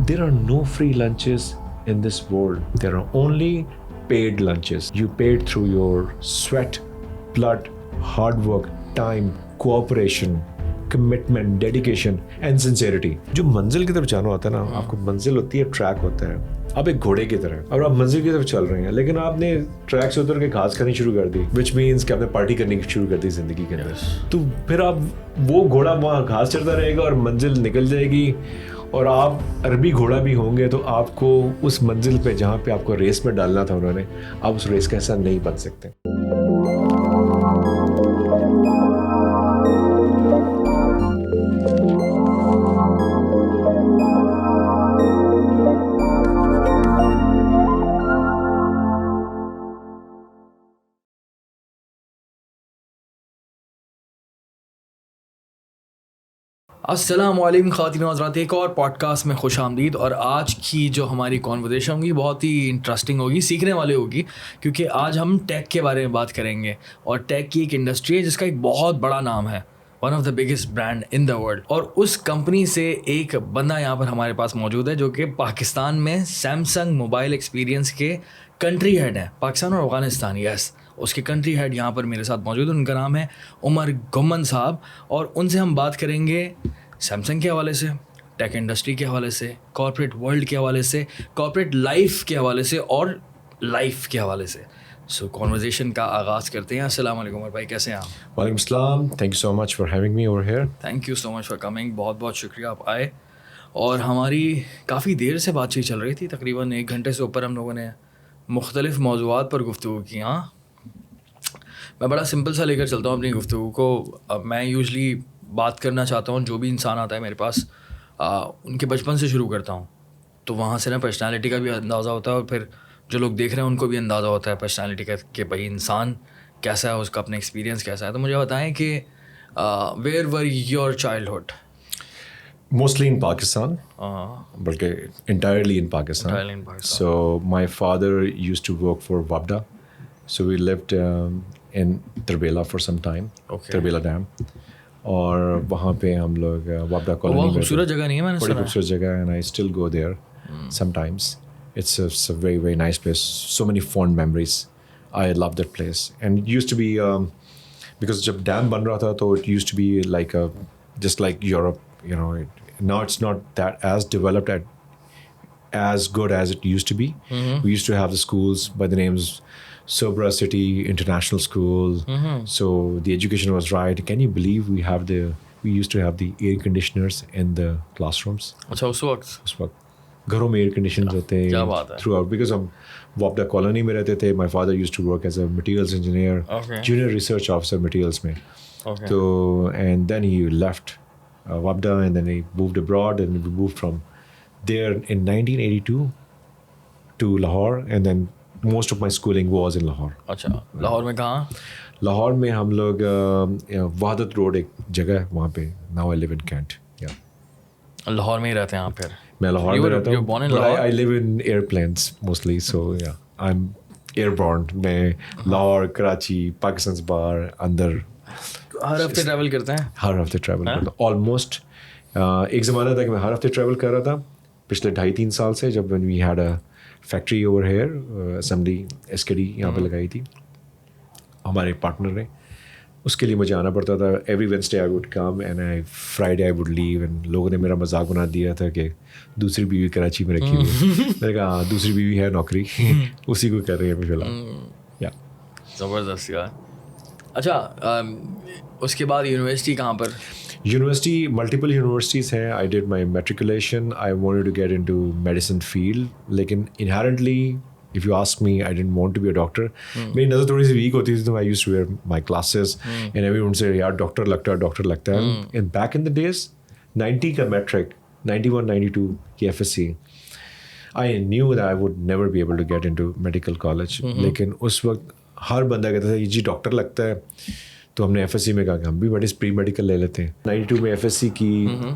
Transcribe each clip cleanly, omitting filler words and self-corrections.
there are no free lunches in this world. There are only paid lunches. You paid through your sweat, blood, hard work, time, cooperation, commitment, dedication and sincerity. जो मंजिल की तरफ जाना होता है ना, आपको मंजिल होती है, ट्रैक होता है, आप एक घोड़े की तरह और आप मंजिल की तरफ चल रहे हैं, लेकिन आपने ट्रैक से उतर के घास खानी शुरू कर दी, विच मीन्स कि आपने पार्टी करनी शुरू कर दी जिंदगी के अंदर। तो फिर आप वो घोड़ा वहाँ घास चढ़ता रहेगा और मंजिल निकल जाएगी, और आप अरबी घोड़ा भी होंगे तो आपको उस मंजिल पे जहाँ पे आपको रेस में डालना था उन्होंने, आप उस रेस का हिस्सा नहीं बन सकते। अस्सलामुअलैकुम ख़वातीन व हज़रात, एक और पॉडकास्ट में खुश आमदीद। और आज की जो हमारी कॉन्वर्सेशन होगी बहुत ही इंटरेस्टिंग होगी, सीखने वाली होगी, क्योंकि आज हम टेक के बारे में बात करेंगे। और टेक की एक इंडस्ट्री है जिसका एक बहुत बड़ा नाम है, one of the biggest brand in the world. और उस कंपनी से एक बंदा यहाँ पर हमारे पास मौजूद है जो कि पाकिस्तान में सैमसंग मोबाइल एक्सपीरियंस के कंट्री हेड है। पाकिस्तान और अफ़गानिस्तान, यस, उसके कंट्री हेड यहाँ पर मेरे साथ मौजूद है। उनका नाम है उमर गुम्मन साहब, और उनसे हम बात करेंगे सैमसंग के हवाले से, टेक इंडस्ट्री के हवाले से, कॉर्पोरेट वर्ल्ड के हवाले से, कॉर्पोरेट लाइफ के हवाले से और लाइफ के हवाले से। सो कॉन्वर्जेशन का आगाज़ करते हैं। अस्सलाम वालेकुम उमर भाई, कैसे हैं आप? वालेकुम अस्सलाम, thank you so much for having me over here. Thank you so much for coming, बहुत बहुत शुक्रिया आप आए। और हमारी काफ़ी देर से बातचीत चल रही थी, तकरीबन 1 घंटे से ऊपर हम लोगों ने मुख्तलिफ़ मौज़ूआत पर गुफ्तगू की। हाँ, मैं बड़ा सिंपल सा लेकर चलता हूँ अपनी गुफ्तगू को। अब मैं यूजली बात करना चाहता हूँ, जो भी इंसान आता है मेरे पास, उनके बचपन से शुरू करता हूँ, तो वहाँ से ना पर्सनालिटी का भी अंदाज़ा होता है, और फिर जो लोग देख रहे हैं उनको भी अंदाज़ा होता है पर्सनालिटी का कि भाई इंसान कैसा है, उसका अपना एक्सपीरियंस कैसा है। तो मुझे बताएं कि where were your childhood? Mostly in Pakistan, बल्कि entirely in Pakistan. Entirely in Pakistan. So my father used to work for WAPDA. So we lived in Tarbela for some time. Okay. Tarbela Dam. और वहाँ पे हम लोग WAPDA colony में, खूबसूरत जगह नहीं है, मैंने बड़ी सुना है। खूबसूरत जगह है, and I still go there sometimes. It's a very very nice place. So many fond memories. I love that place. And it used to be because जब डैम बन रहा था तो it used to be like a just like Europe, you know. Now it's not that as developed as good as it used to be. We used to have the schools by the names Sobra City International School. So the education was right. Can you believe we used to have the air conditioners in the classrooms? अच्छा, उस वक्त घरों में air conditioners होते हैं, क्या बात है। throughout, because हम वापडा कॉलोनी में रहते थे. My father used to work as a materials engineer, Okay. junior research officer materials में. Okay. So and then he left WAPDA, and then he moved abroad, and we moved from there in 1982 to Lahore, and then most of my schooling was in Lahore. अच्छा, लाहौर में कहाँ? लाहौर में हम लोग Wahadat road एक जगह है वहाँ पे. Now I live in Kent. Yeah. Lahore में ही रहते हैं आप फिर? मैं लाहौर में रहता You were born हूँ, in but Lahore? I live in airplanes mostly, so yeah, I'm airborne. मैं लाहौर, कराची, पाकिस्तान से बाहर, अंदर हर हफ्ते ट्रैवल करते हैं? हर हफ्ते ट्रैवल करता हूँ ऑलमोस्ट. एक ज़माना था कि मैं हर हफ्ते ट्रैवल कर रहा था, पिछले 2.5-3 साल से, जब we had a factory over here, assembly SKD यहाँ पे लगाई थी हमारे पार्टनर ने. उसके लिए मुझे आना पड़ता था. Every Wednesday I would come and Friday I would leave. And लोगों ने मेरा मजाक बना दिया था कि दूसरी बीवी कराची में रखी हुई है. मैंने कहा हाँ, दूसरी बीवी है, नौकरी उसी को कर रही है फिलहाल. या ज़बरदस्त यार. अच्छा, उसके बाद यूनिवर्सिटी कहाँ पर? यूनिवर्सिटी, मल्टीपल यूनिवर्सिटीज़ हैं. I did my matriculation. I wanted to get into medicine field, लेकिन inherently if you ask me, I didn't want to be a doctor. मेरी नज़र थोड़ी सी वीक होती थी, तो I used to wear my glasses and everyone said यार doctor लगता है. And back in the days 90 का मैट्रिक, 91 92 की FSC, I knew that I would never be able to get into medical college. लेकिन उस वक्त हर बंदा कहता था जी डॉक्टर लगता है, तो हमने FSC में कहा कि हम भी प्री मेडिकल ले लेते हैं. 92 में FSC की,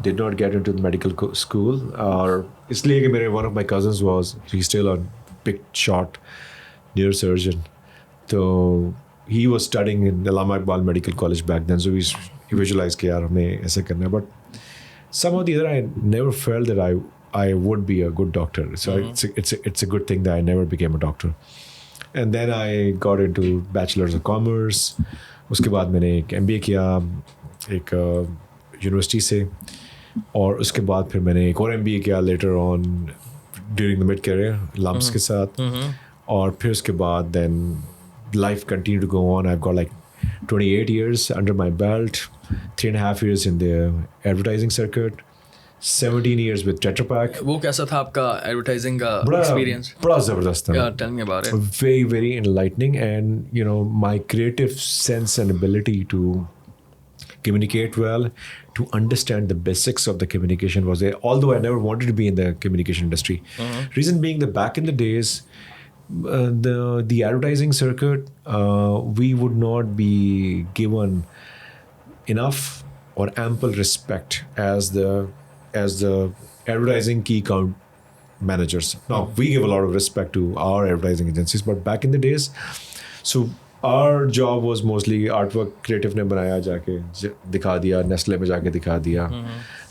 did not get into the medical school, और इसलिए कि मेरे one of my cousins was, he's still a big shot neurosurgeon, so he was studying in Allama Iqbal Medical College back then, so we visualized कि यार हमें ऐसे करना है. But somehow the other I never felt that I I would be a good doctor. So it's a good thing that I never became a doctor. And then I got into Bachelor's of Commerce. उसके बाद मैंने एक MBA किया एक university से, और उसके बाद फिर मैंने एक और MBA किया later on during the mid career lumps के साथ. और फिर उसके बाद then life continued to go on. I've got like 28 years under my belt, 3.5 years in the advertising circuit, 17 years with Tetra Pak. वो कैसा था आपका एडवर्टाइजिंग का एक्सपीरियंस? बड़ा ज़बरदस्त था. Yeah, tell me about it. Very, very enlightening, and you know, my creative sense and ability to communicate well, to understand the basics of the communication was there. Although I never wanted to be in the communication industry. Reason being that back in the days, the advertising circuit, we would not be given enough or ample respect as the advertising key account managers. Now we give a lot of respect to our advertising agencies, but back in the days, so our job was mostly artwork. Creative ने बनाया, जाके दिखा दिया, Nestle में जाके दिखा दिया,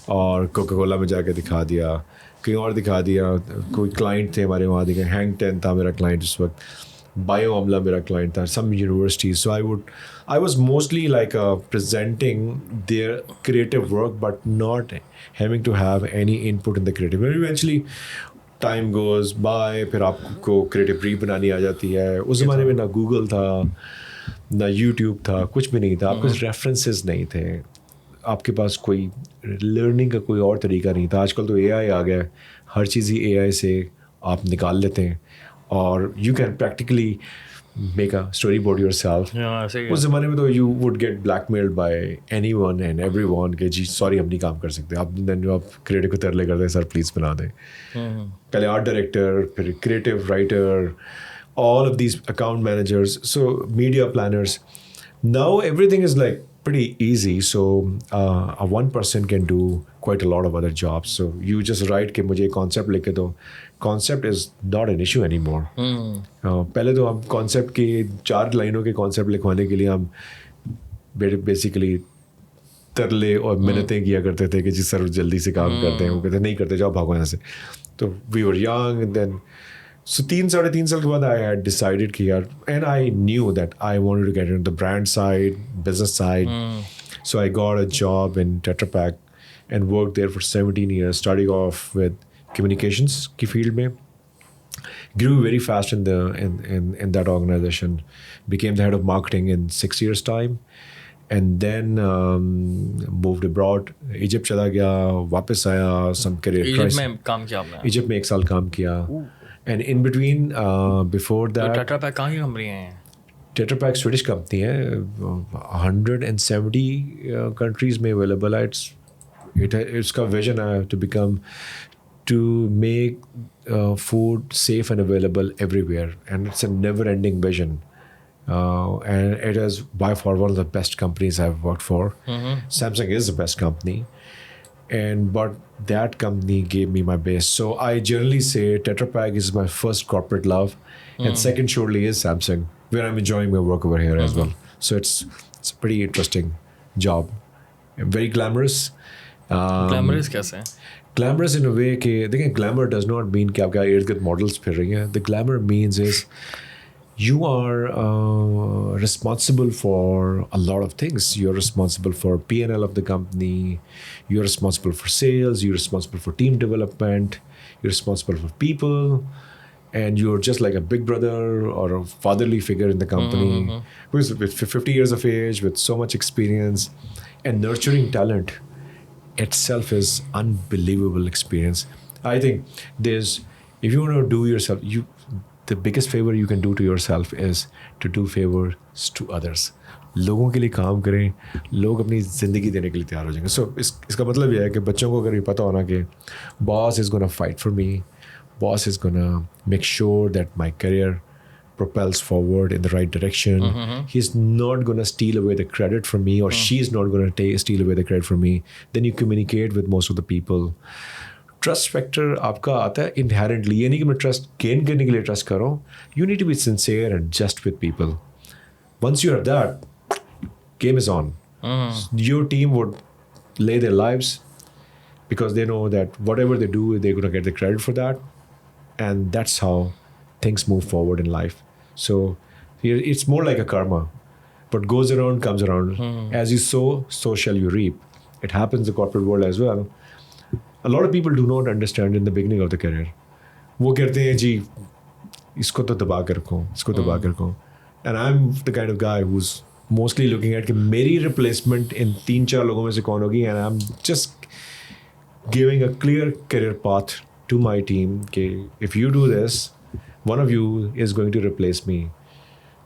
और कोका कोला में जाके दिखा दिया, कहीं और दिखा दिया. कोई क्लाइंट थे हमारे वहाँ, दिखे हैंग 10 था मेरा क्लाइंट उस वक्त, बायो अमला मेरा क्लाइंट था, some universities. So I was mostly like presenting their creative work, but not having to have any input in the creative. And eventually time goes by, फिर आपको creative brief बनानी आ जाती है. उस ज़माने में ना गूगल था, ना यूट्यूब था, कुछ भी नहीं था. आपके पास रेफरेंसेस नहीं थे, आपके पास कोई लर्निंग का कोई और तरीका नहीं था. आजकल तो AI आ गया, हर चीज़ ही AI से आप निकाल लेते हैं, और you can practically make a storyboard yourself. उस ज़माने में तो you would get blackmailed by anyone and everyone कि जी सॉरी हम नहीं काम कर सकते. आप then जो आप क्रिएटिव को तरले करते हैं, सर प्लीज़ बना दें. पहले आर्ट डायरेक्टर, फिर creative writer, all of these account managers, so media planners. Now everything is like pretty easy, so a one person can do quite a lot of other jobs. So you just write कि मुझे concept लिख के दो. Concept is not an issue anymore. पहले तो हम concept के 4 लाइनों के concept लिखवाने के लिए हम basically तरले और मिन्नतें किया करते थे कि जी सर जल्दी से काम करते हैं. वो कहते नहीं करते, जाओ भागो यहाँ से. तो we were young, and then so 3-3.5 साल के बाद I had decided कि यार, and I knew that I wanted to get into the brand side, business side. So I got a job in Tetra Pak and worked there for 17 years, starting off with communications की field में. Grew very fast in that organization. Became the head of marketing in 6 years time, and then moved abroad. Egypt चला गया, वापस आया, some career crisis. Egypt में काम किया आपने? इजिप्ट में 1 साल काम किया. And in between, before that, tetra pack कहाँ की कंपनी है? Tetra Pak Swedish company है, 170 countries में available है. It's का vision है to make food safe and available everywhere, and it's a never-ending vision. And it is by far one of the best companies I've worked for. Samsung is the best company, but that company gave me my base. So I generally say Tetra Pak is my first corporate love, and second surely is Samsung, where I'm enjoying my work over here as well. So it's a pretty interesting job, very glamorous. Glamorous कैसे? Glamorous in a way कि देखिए, glamour does not mean कि आपके इर्द गिर्द models फिर रही हैं. The glamour means is you are responsible for a lot of things. You're responsible for P&L of the company. You're responsible for sales. You're responsible for team development. You're responsible for people. And you're just like a big brother or a fatherly figure in the company. Because with 50 years of age, with so much experience, and nurturing talent itself is unbelievable experience. I think if you want to do yourself, the biggest favor you can do to yourself is to do favors to others. लोगों के लिए काम करें, लोग अपनी ज़िंदगी देने के लिए तैयार हो जाएंगे. So इसका मतलब यह है कि बच्चों को अगर ये पता होना कि boss is gonna fight for me, boss is gonna make sure that my career propels forward in the right direction. He's not going to steal away the credit from me, or she's not going to steal away the credit from me. Then you communicate with most of the people. Trust factor आपका आता है inherently. ये नहीं कि मैं trust gain करने के लिए trust कर रहा हूँ. You need to be sincere and just with people. Once you are that, game is on. Your team would lay their lives because they know that whatever they do, they're going to get the credit for that. And that's how things move forward in life. So it's more like a karma. What goes around comes around. As you sow, so shall you reap. It happens in the corporate world as well. A lot of people do not understand in the beginning of the career. वो कहते हैं जी इसको तो दबा कर रखो, इसको दबा कर रखो. And I'm the kind of guy who's mostly looking at कि मेरी replacement in 3-4 लोगों में से कौन होगी, and I'm just giving a clear career path to my team कि if you do this, one of you is going to replace me.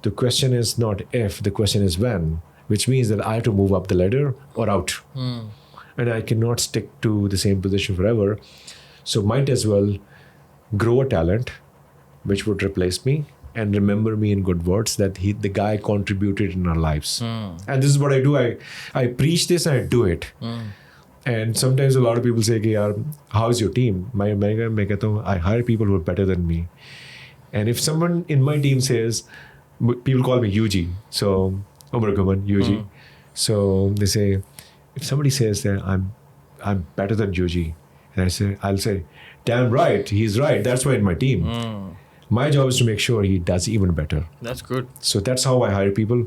The question is not if, the question is when, which means that I have to move up the ladder or out. And I cannot stick to the same position forever. So might as well grow a talent which would replace me and remember me in good words that the guy contributed in our lives. And this is what I do. I preach this and I do it. And sometimes a lot of people say, yaar, how is your team? I hire people who are better than me. And if someone in my team says, people call me UG, so Umar Guman, UG. So they say, if somebody says that I'm better than UG, and I'll say, damn right, he's right. That's why in my team. My job is to make sure he does even better. That's good. So that's how I hire people.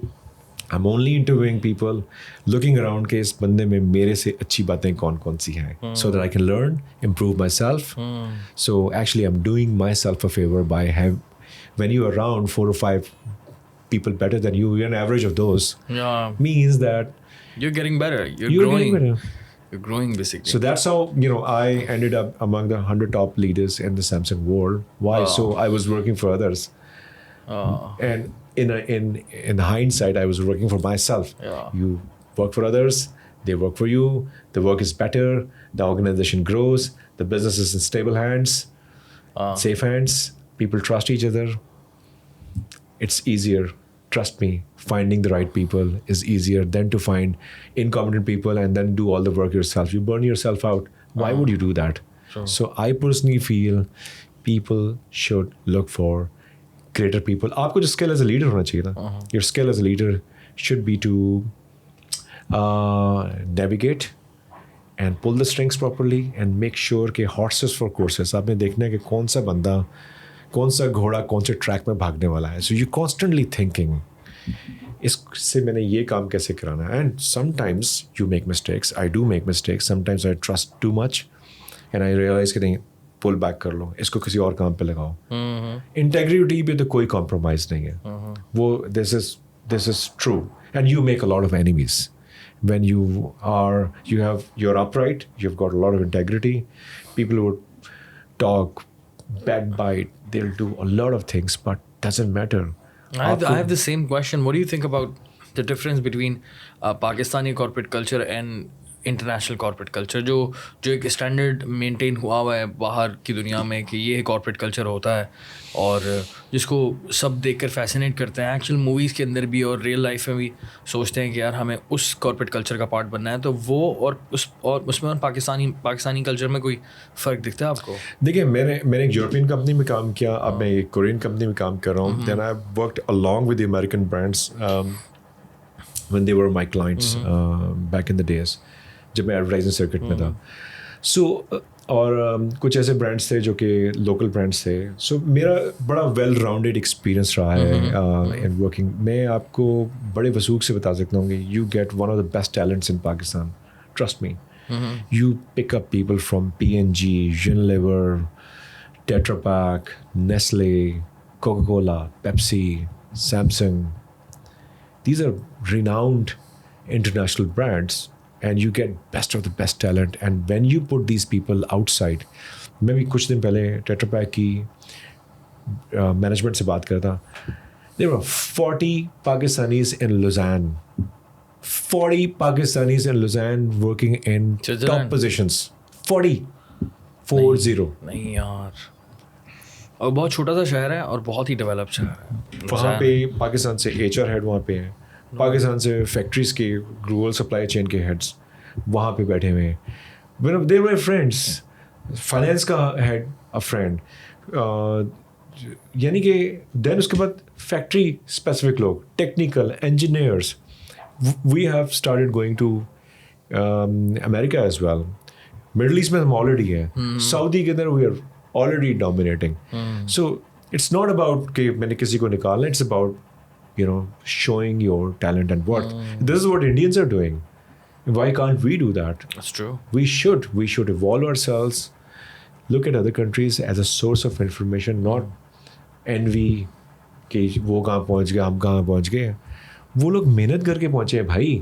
I'm only interviewing people, looking around कि इस बंदे में मेरे से अच्छी बातें कौन सी हैं, so that I can learn, improve myself. So actually I'm doing myself a favor by when you're around 4 or 5 people better than you, an average of those means that you're getting better. You're growing. Getting better. You're growing basically. So that's how I ended up among the 100 top leaders in the Samsung world. Why? So I was working for others. And in hindsight, I was working for myself. You work for others, they work for you. The work is better. The organization grows. The business is in stable hands, safe hands. People trust each other. It's easier. Trust me, finding the right people is easier than to find incompetent people and then do all the work yourself. You burn yourself out. Why would you do that? Sure. So I personally feel people should look for greater people. आपको जो skill as a leader होना चाहिए ना. Your skill as a leader should be to navigate and pull the strings properly and make sure कि horses for courses. आपने देखना है कि कौन सा बंदा, कौन सा घोड़ा कौन से ट्रैक में भागने वाला है. So you constantly thinking, इससे मैंने ये काम कैसे कराना है. And sometimes you make mistakes. I do make mistakes. Sometimes I trust too much and I realize कि नहीं, pull back कर लो, इसको किसी और काम पे लगाओ. Integrity पे तो कोई compromise नहीं है. वो this is true. And you make a lot of enemies. When you're upright, you've got a lot of integrity. People would talk, backbite, they'll do a lot of things, but doesn't matter. I have the same question. What do you think about the difference between Pakistani corporate culture and international corporate culture जो एक standard maintain हुआ है बाहर की दुनिया में कि ये कॉर्पोरेट कल्चर होता है और जिसको सब देखकर फैसिनेट करते हैं. एक्चुअल मूवीज़ के अंदर भी और रियल लाइफ में भी सोचते हैं कि यार हमें उस कॉर्पोरेट कल्चर का पार्ट बनना है. तो वो और उसमें और पाकिस्तानी कल्चर में कोई फ़र्क दिखता है आपको? देखिए, मैंने एक यूरोपियन कंपनी में काम किया, अब मैं एक कोरियन कंपनी में काम कर रहा हूँ. Then I worked along with the American brands when they were my clients back in the days जब मैं एडवर्टाइजिंग सर्किट में था. सो और कुछ ऐसे ब्रांड्स थे जो कि लोकल ब्रांड्स थे. सो मेरा बड़ा वेल राउंडेड एक्सपीरियंस रहा है इन वर्किंग. मैं आपको बड़े वसूख से बता सकता हूँ कि you get one of the best talents in Pakistan. Trust me. You pick up people from P&G, Unilever, Tetra Pak, Nestle, Coca-Cola, Pepsi, Samsung. These are renowned international brands. And you get best of the best talent. And when you put these people outside, मैं भी कुछ दिन पहले Tetra Pak की management से बात कर रहा था. There were 40 Pakistanis in Lausanne. 40 Pakistanis in Lausanne working in top positions. 40. 40. नहीं यार. और बहुत छोटा सा शहर है और बहुत ही डेवलप शहर है. वहाँ पे पाकिस्तान से HR हेड वहाँ पे हैं. पाकिस्तान से फैक्ट्रीज के ग्लोबल सप्लाई चेन के हेड्स वहाँ पे बैठे हुए हैं. They my friends. फाइनेंस का हेड अ फ्रेंड. यानी कि देन उसके बाद फैक्ट्री स्पेसिफिक लोग, technical engineers. We have started going to America as well. Middle east में हम ऑलरेडी हैं, सऊदी के अंदर we are already dominating. So it's not about कि मैंने किसी को निकालना, it's about showing your talent and worth. This is what Indians are doing. Why can't we do that? That's true. We should evolve ourselves, look at other countries as a source of information, not envy कि वो कहाँ पहुँच गए, हम कहाँ पहुँच गए. वो लोग मेहनत करके पहुँचे हैं भाई.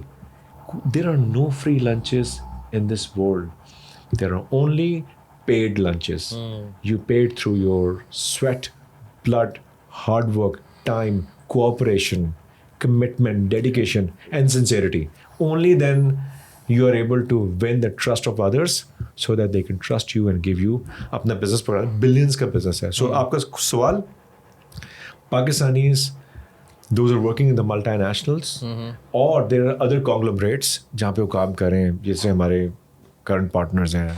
There are no free lunches in this world. There are only paid lunches. You paid through your sweat, blood, hard work, time, cooperation, commitment, dedication, and sincerity. Only then you are able to win the trust of others so that they can trust you and give you अपना business पकड़ा. Billions का business है. So आपका सवाल, Pakistanis, those are working in the multinationals, or there are other conglomerates जहाँ पे वो काम कर रहे हैं, जैसे हमारे current partners हैं,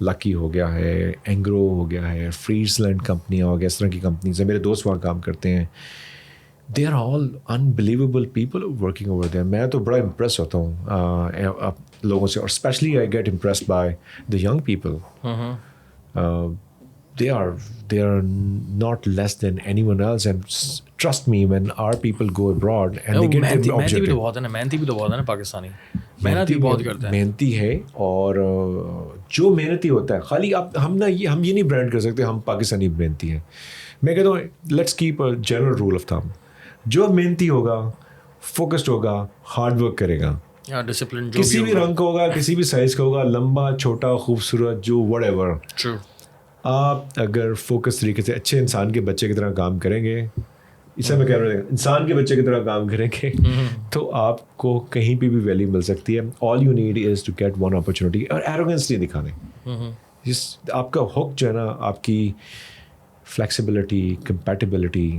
लकी हो गया है, एंग्रो हो गया है, फ्रीजलैंड कंपनियाँ हो गया, इस तरह की कंपनीज हैं. मेरे दोस्त वहाँ काम करते हैं. They are all unbelievable people working over there. मैं तो बड़ा impressed होता हूँ लोगों से, और especially I get impressed by the young people. They are not less than anyone else, and trust me, when our people go abroad and they get their objective. मेहनती भी तो बहुत है ना पाकिस्तानी. मेहनत भी बहुत करते हैं. मेहनती है, और जो मेहनती होता है, खाली हम ये नहीं ब्रांड कर सकते हम पाकिस्तानी मेहनती हैं. मैं कहता हूँ let's keep a general rule of thumb. जो मेहनती होगा, फोकस्ड होगा, हार्ड वर्क करेगा, डिसिप्लिन, किसी भी रंग का होगा, किसी भी साइज का होगा, लंबा छोटा खूबसूरत, जो व्हाटएवर, आप अगर फोकस तरीके से अच्छे इंसान के बच्चे की तरह काम करेंगे, इसे मैं कह रहा हूँ इंसान के बच्चे की तरह काम करेंगे, तो आपको कहीं पे भी वैल्यू मिल सकती है. All you need is to get one opportunity. और एरोगेंस नहीं दिखाने. आपका हुक जो है ना, आपकी flexibility, compatibility,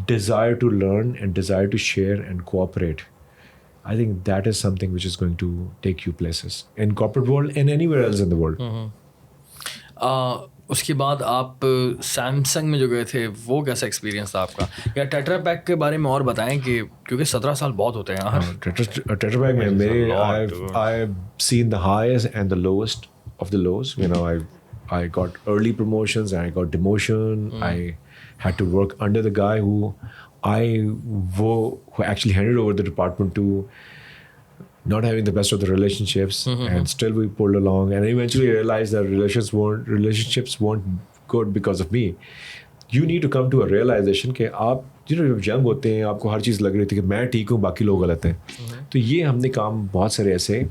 desire to learn and desire to share and cooperate, I think that is something which is going to take you places in corporate world and anywhere else in the world. उसके बाद आप Samsung में जो गए थे, वो कैसा experience था आपका? या टेट्रा पैक के बारे में और बताएं, कि क्योंकि 17 साल बहुत होते हैं यार. टेट्रा पैक में मेरे I've seen the highest and the lowest of the lows. I got early promotions and I got demotion. I had to work under the guy who actually handed over the department to, not having the best of the relationships, and still we pulled along, and eventually realized that relationships weren't good because of me. You need to come to a realization कि आप जब young होते हैं, आपको हर चीज़ लग रही थी कि मैं ठीक हूँ, बाकी लोग गलत हैं. तो ये हमने काम बहुत सारे ऐसे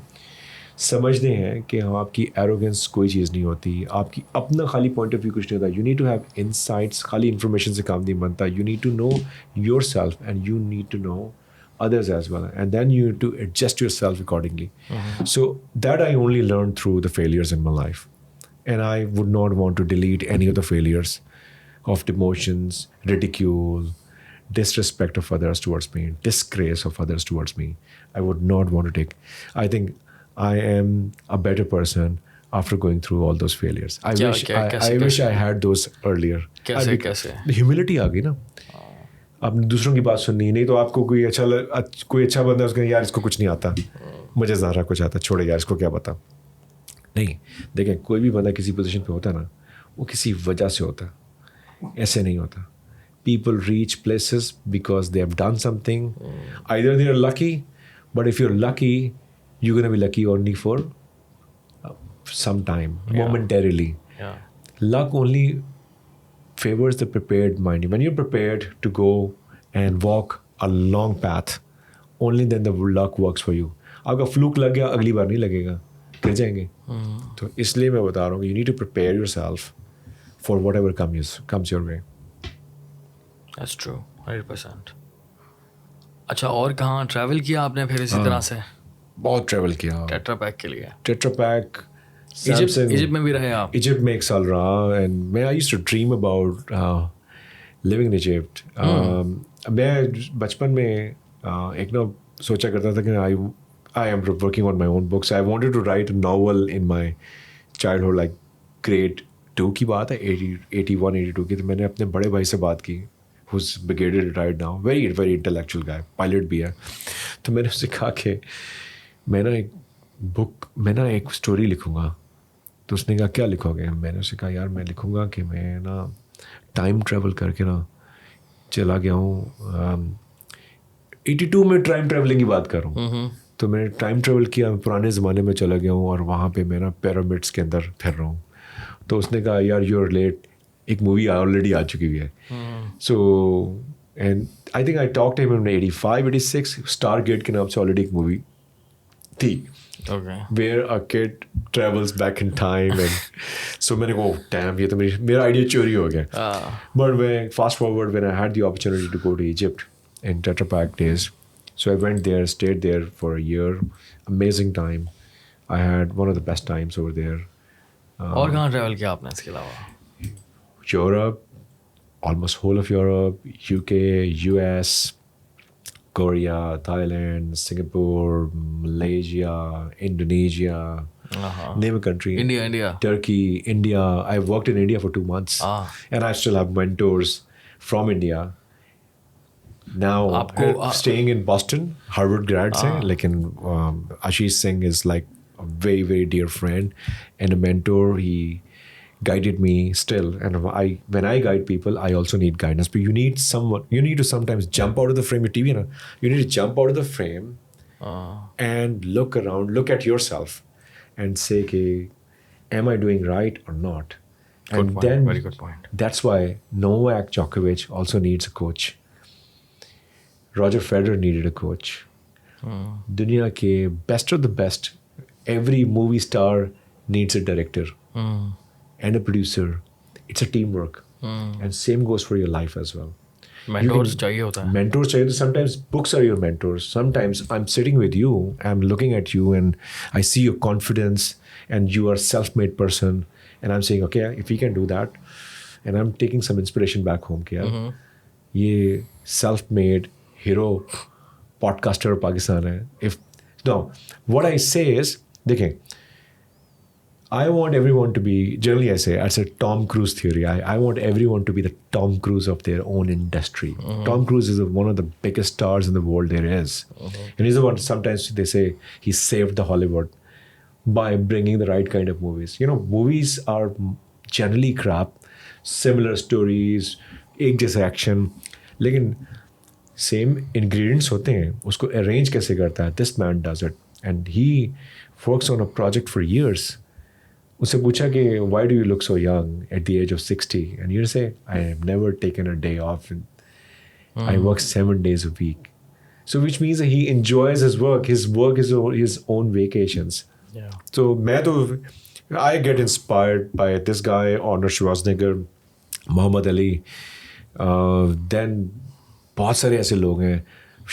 समझते हैं कि हम, आपकी एरोगेंस कोई चीज़ नहीं होती, आपकी अपना खाली पॉइंट ऑफ व्यू कुछ नहीं होता. You need to have insights. खाली इन्फॉर्मेशन से काम नहीं बनता. You need to know yourself and you need to know others as well, and then you need to adjust yourself accordingly. So that I only learned through the failures in my life, and I would not want to delete any of the failures of demotions, ridicule, disrespect of others towards me, disgrace of others towards me. I would not want to take. I think I am a better person after going through all those failures. I wish I had those earlier. कैसे Humility आ गई ना. आपने दूसरों की बात सुननी नहीं, तो आपको कोई अच्छा बंदा है, उसका यार इसको कुछ नहीं आता, मुझे ज़रा कुछ आता, छोड़े यार इसको क्या पता. नहीं, देखें, कोई भी बंदा किसी पोजीशन पे होता है ना, वो किसी वजह से होता है, ऐसे नहीं होता. People reach places because they have done something. Either they are lucky, but if you're lucky, you're going to be lucky only for some time, momentarily. Luck only favors the prepared mind. When you're prepared to go and walk a long path, only then the luck works for you. आपका fluke लग गया, अगली बार नहीं लगेगा, गिर जाएंगे. तो इसलिए मैं बता रहा हूँ, you need to prepare yourself for whatever comes your way. That's true, 100%. अच्छा, और कहाँ ट्रैवल किया आपने फिर इसी तरह से? बहुत ट्रैवल किया टेट्रा पैक के लिए. टेट्रा पैक, इजिप्ट में भी रहे आप? इजिप्ट में 1 साल रहा, एंड मैं I used to dream about living in Egypt. मैं बचपन में एक ना सोचा करता था कि I am working on my own books. I wanted to write a novel in my childhood, like grade 2 की बात है, 81-82 की. तो मैंने अपने बड़े भाई से बात की, who's brigadier retired now, very intellectual guy, pilot भी है. तो मैंने उससे कहा कि मैं ना एक स्टोरी लिखूँगा तो उसने कहा क्या लिखोगे? मैंने उसे कहा यार मैं लिखूँगा कि मैं ना टाइम ट्रैवल करके ना चला गया हूँ 82 में टाइम ट्रैवलिंग की बात कर रहा हूँ। तो मैंने टाइम ट्रैवल किया, मैं पुराने ज़माने में चला गया हूँ और वहाँ पे मैं ना पिरामिड्स के अंदर फिर रहा हूँ। तो उसने कहा यार यू आर लेट, एक मूवी ऑलरेडी आ चुकी हुई है। So and I think I talk to him in 85-86, Stargate के नाम से ऑलरेडी एक मूवी थी where a kid travels back in time and so मैंने कहा damn ये तो मेरा आइडिया चोरी हो गया। But when fast forward, when I had the opportunity to go to Egypt in Tetra Pak days, so I went there, stayed there for a year, amazing time. I had one of the best times over there. और कहाँ travel किया आपने इसके अलावा? Europe, almost whole of Europe, UK, US, Korea, Thailand, Singapore, Malaysia, Indonesia, name a country. India. Turkey, India. I worked in India for 2 months. And I still have mentors from India. Now, I'm staying in Boston, Harvard grad se, like Ashish Singh is like a very, very dear friend and a mentor. He guided me still, and when I guide people, I also need guidance. But you need someone. You need to sometimes jump out of the frame. Your TV, you need to jump out of the frame and look around, look at yourself, and say, "Okay, am I doing right or not?" Good point. Then very good point. That's why Novak Djokovic also needs a coach. Roger Federer needed a coach. दुनिया के best of the best, every movie star needs a director. And a producer. It's a teamwork. And same goes for your life as well. Mentors चाहिए होता है. Mentors चाहिए. Sometimes books are your mentors. Sometimes I'm sitting with you, I'm looking at you and I see your confidence and you are a self-made person and I'm saying, okay, if we can do that, and I'm taking some inspiration back home कि यार ये self-made hero podcaster Pakistan है. What I say is, देखें, I want everyone to be, generally I say Tom Cruise theory. I want everyone to be the Tom Cruise of their own industry. Tom Cruise is one of the biggest stars in the world there is. And he's the one, sometimes they say he saved the Hollywood by bringing the right kind of movies. You know, movies are generally crap, similar stories, एक जैसा action, लेकिन same ingredients होते हैं, उसको arrange कैसे करता है? This man does it. And he works on a project for years. उससे पूछा कि why do you look so young at the age of 60? And you say, I have never taken a day off. I work 7 days a week. So which means that he enjoys his work. His work is his own vacations. Yeah. So I get inspired by this guy, Arnold Schwarzenegger, Muhammad Ali. Then बहुत सारे ऐसे लोग हैं.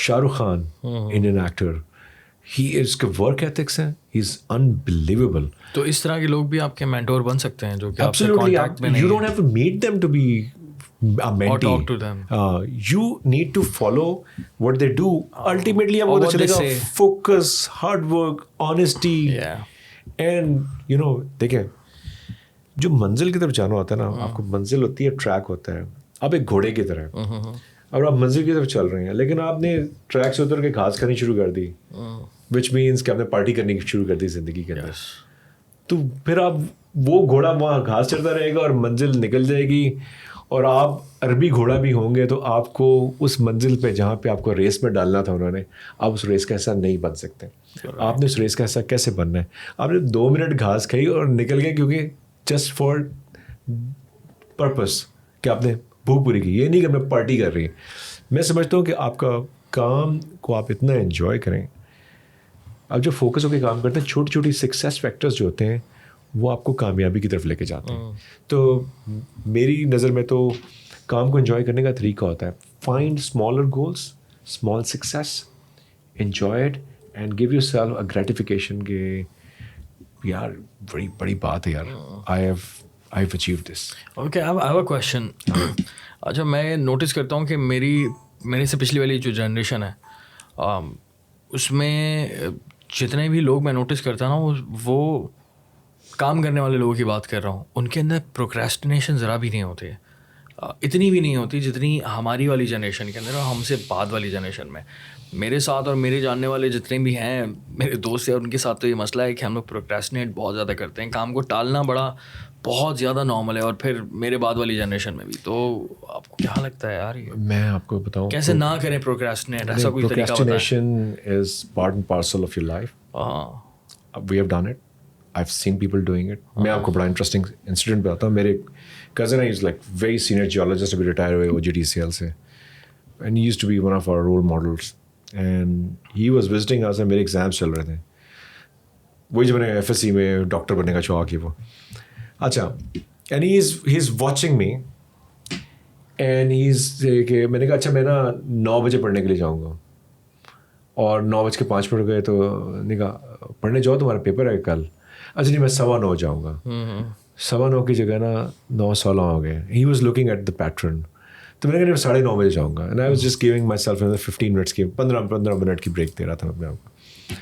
Shahrukh Khan, Indian actor. इसके work ethics हैं, he is unbelievable. तो इस तरह के लोग भी आपके मेंटोर बन सकते हैं जो कि आपसे Absolutely. कांटेक्ट में नहीं. You don't have to meet them to be a mentee. Or talk to them. You need to follow what they do. Ultimately आपको पता चलेगा focus, hard work, honesty. Yeah. And you know, देखिए, जो मंजिल की तरफ जाना होता है ना, आपको मंजिल होती है, ट्रैक होता है. आप एक घोड़े की तरह अब आप मंजिल की तरफ चल रहे हैं, लेकिन आपने ट्रैक से उतर के घास खानी शुरू कर दी, विच मीन्स कि आपने पार्टी करनी शुरू कर दी जिंदगी के अंदर. तो फिर आप वो घोड़ा वहाँ घास चढ़ता रहेगा और मंजिल निकल जाएगी, और आप अरबी घोड़ा भी होंगे तो आपको उस मंजिल पे जहाँ पे आपको रेस में डालना था उन्होंने, आप उस रेस का हिस्सा नहीं बन सकते. आपने उस रेस का हिस्सा कैसे बनना है? आपने 2 मिनट घास खाई और निकल गए, क्योंकि जस्ट फॉर पर्पस कि आपने भूख पूरी की. ये नहीं कि हमने पार्टी कर रही है. मैं समझता हूँ कि आपका काम को आप इतना एंजॉय करें, आप जो फोकस होकर काम करते हैं, छोटी छोटी सक्सेस फैक्टर्स जो होते हैं वो आपको कामयाबी की तरफ लेके जाते हैं. तो मेरी नज़र में तो काम को एंजॉय करने का तरीका होता है, find smaller goals, small success, enjoy it and give yourself a gratification के यार बड़ी बड़ी बात है यार, I've achieved this. Okay, I have a question. अच्छा, मैं नोटिस करता हूँ कि मेरे से पिछली वाली जो जनरेशन है उसमें जितने भी लोग मैं नोटिस करता हूँ वो काम करने वाले लोगों की बात कर रहा हूँ, उनके अंदर प्रोक्रेस्टिनेशन ज़रा भी नहीं होती है. इतनी भी नहीं होती जितनी हमारी वाली जनरेशन के अंदर और हमसे बाद वाली जनरेशन में। मेरे साथ और मेरे जानने वाले जितने भी हैं मेरे दोस्त हैं, उनके साथ तो ये मसला है कि हम लोग प्रोक्रेस्टिनेट बहुत ज़्यादा करते हैं, काम को टालना बहुत ज़्यादा नॉर्मल है, और फिर मेरे बाद वाली जनरेशन में भी। तो आपको क्या लगता है यार, ये मैं आपको बताऊं कैसे ना करें प्रोक्रेस्टिनेट? ऐसा कोई तरीका बताएं। Procrastination is part and parcel of your life. We have done it. I've seen people doing it. मैं आपको बड़ा इंटरेस्टिंग इंसिडेंट बताता हूँ. मेरे कज़न है, is like very senior geologist, अभी रिटायर हुए OGTCL से, and he used to be one of our role models, and he was visiting us. मेरे एग्जाम्स चल रहे थे, वही जब मैंने FSC में डॉक्टर बनने का शौक है वो. अच्छा, and he is watching me, and कि मैंने कहा अच्छा मैं ना 9 बजे पढ़ने के लिए जाऊँगा, और 9:05 गए तो मैंने कहा पढ़ने जाओ, तुम्हारा पेपर है कल. अच्छा नहीं, मैं 9:15 जाऊँगा. 9:15 की जगह ना 9:16 हो गए. He was looking at the pattern. तो मैंने कहा 9:30 बजे जाऊँगा, and I was just giving my self 15 minutes की 15 मिनट की ब्रेक दे रहा था मैं अपने आपको.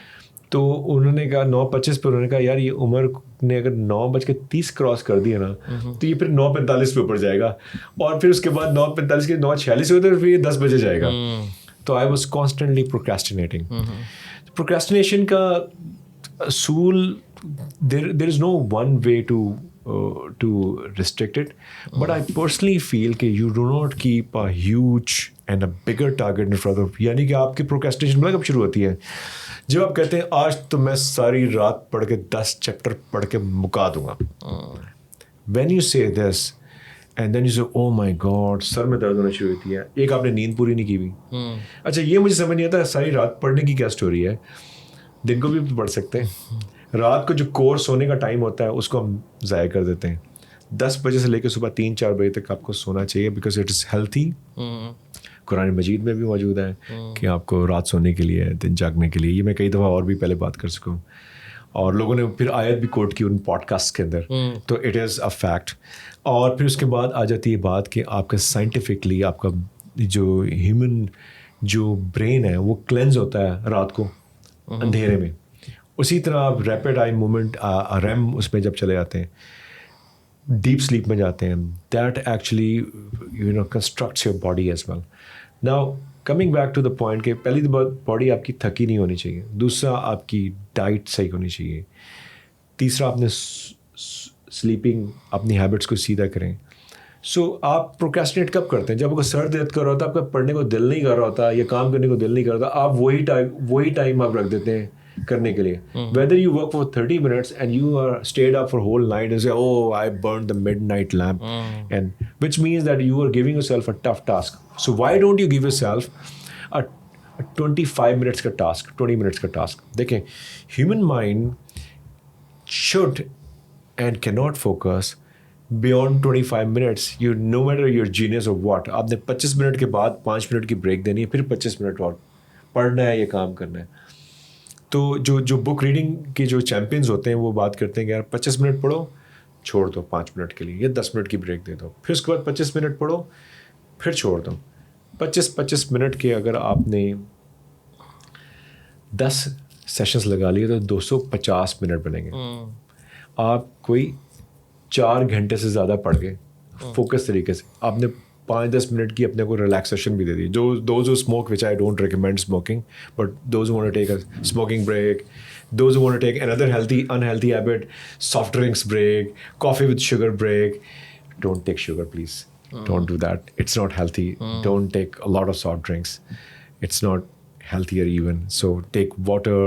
तो उन्होंने कहा 9:25 पर, उन्होंने कहा यार ये उमर ने अगर 9:30 क्रॉस कर दिया ना तो ये फिर 9:45 पे ऊपर जाएगा, और फिर उसके बाद 9:45 के 9:46 होते हैं, फिर ये 10 बजे जाएगा. तो I was constantly procrastinating. Procrastination का असूल, there is no one way to restrict it, but I personally feel कि you do not keep a huge and a bigger target in front of. यानी कि आपकी प्रोक्रेस्टिनेशन कब शुरू होती है? जब आप कहते हैं आज तो मैं सारी रात पढ़ के 10 चैप्टर पढ़ के मुका दूंगा. When you say this and then you say oh my god, sir में दर्द होना शुरू होती है. एक आपने नींद पूरी नहीं की भी. अच्छा, ये मुझे समझ नहीं आता सारी रात पढ़ने की क्या स्टोरी है. दिन को भी पढ़ सकते हैं. रात को जो कोर्स सोने का टाइम होता है उसको हम ज़ाया कर देते हैं. 10 बजे से लेकर सुबह 3-4 बजे तक आपको सोना चाहिए, because it is healthy. Quran मजीद में भी मौजूद है कि आपको रात सोने के लिए, दिन जागने के लिए. ये मैं कई दफ़ा और भी पहले बात कर चुका हूँ, और लोगों ने फिर आयत भी कोट की उन पॉडकास्ट के अंदर. तो इट इज़ अ फैक्ट. और फिर उसके बाद आ जाती है बात कि आपका साइंटिफिकली आपका जो ह्यूमन जो ब्रेन है वो क्लेंज होता है रात को अंधेरे में. उसी तरह आप रैपिड आई मूवमेंट REM उसमें जब चले जाते हैं, डीप स्लीप में जाते हैं, that actually constructs your body as well. Now coming back to the point कि पहली तो बॉडी आपकी थकी नहीं होनी चाहिए. दूसरा, आपकी डाइट सही होनी चाहिए. तीसरा, आपने स्लीपिंग अपनी हैबिट्स को सीधा करें. सो आप प्रोक्रेस्टिनेट कब करते हैं? जब आपको सर दर्द कर रहा होता है, आपका पढ़ने को दिल नहीं कर रहा होता या काम करने को दिल नहीं कर रहा होता, आप वही टाइम आप रख देते हैं करने के लिए. Whether you work for 30 minutes and you are stayed up for whole night and say, oh, I burned the midnight lamp, and which means that you are giving yourself a tough task. So why don't you give yourself a 25 minutes का task, 20 minutes का task? देखें, human mind should and cannot focus beyond 25 minutes. You, no matter your genius or what, आपने 25 minute के बाद 5 minute की break देनी है, फिर 25 मिनट और पढ़ना है, ये काम करना है. तो जो बुक रीडिंग के जो चैम्पियंस होते हैं वो बात करते हैं कि यार 25 मिनट पढ़ो, छोड़ दो 5 मिनट के लिए, या 10 मिनट की ब्रेक दे दो, फिर उसके बाद 25 मिनट पढ़ो, फिर छोड़ दो. 25 मिनट के अगर आपने 10 सेशंस लगा लिए तो 250 मिनट बनेंगे. आप कोई 4 घंटे से ज़्यादा पढ़ गए फोकस तरीके से. आपने 5-10 मिनट की अपने को रिलैक्सेशन भी दे दी. those who smoke, which I don't recommend smoking, but those who want to take a smoking break, those who want to take another unhealthy habit, soft drinks break, coffee with sugar break, don't take sugar, please. Don't do that. It's not healthy. Don't take a lot of soft drinks. It's not healthier even. So take water,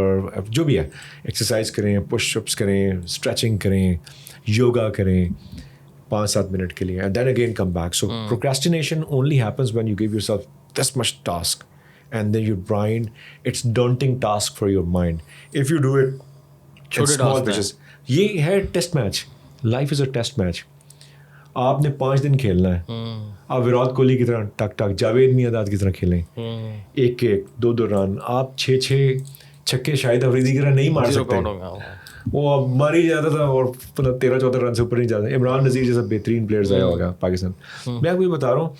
जो भी है, exercise करें, push-ups करें, stretching करें, yoga करें 5-7 minute के लिए, and then again come back. So procrastination only happens when you give yourself this much task, and then your brain, it's daunting task for your mind. If you do it in small pitches, ये है test match. Life is a test match. आपने 5 दिन खेलना है. आप विराट कोहली की तरह टक जावेद मियांदाद की तरह खेलें, 1-1, 2-2 रन. आप 6-6 छक्के शाहिद अफरीदी की तरह नहीं मार सकते. वो अब मार ही जाता था और 13-14 रन से ऊपर नहीं जाता. इमरान नज़ीर जैसा बेहतरीन प्लेयर्स आया होगा पाकिस्तान. मैं आपको ये बता रहा हूँ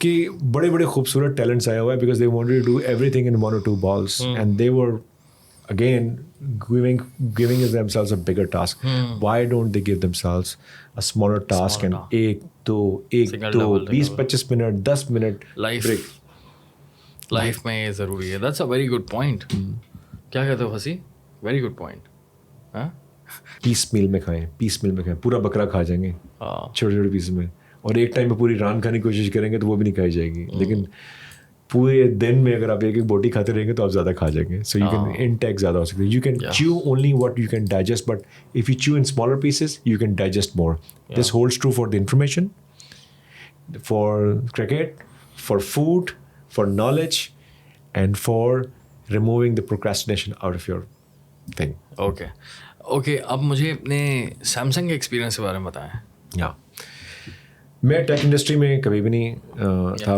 कि बड़े बड़े खूबसूरत टैलेंट्स आया हुआ है, because they wanted to do everything in 1 or 2 balls, and they were again giving themselves a bigger task. Why don't they give themselves a smaller task and दो, एक Single, दो, double, 20-25 minute, 10 minute break. Life में ये ज़रूरी है. That's a very good point. क्या कहते हो हसी? Very good point. हाँ पीस मील में खाएं, पूरा बकरा खा जाएंगे हाँ छोटे छोटे पीस में, और एक टाइम में पूरी रान खाने की कोशिश करेंगे तो वो भी नहीं खाई जाएगी. लेकिन पूरे दिन में अगर आप एक एक बोटी खाते रहेंगे तो आप ज़्यादा खा जाएंगे. सो यू कैन इनटेक ज़्यादा हो सकते हैं. You can chew only what you can digest, but if you chew in smaller pieces you can digest more. This holds true for the information, for cricket, for food, for knowledge, and for removing the procrastination out of your thing. Okay. अब मुझे अपने Samsung के experience के बारे में बताएं. या मैं टेक इंडस्ट्री में कभी भी नहीं था.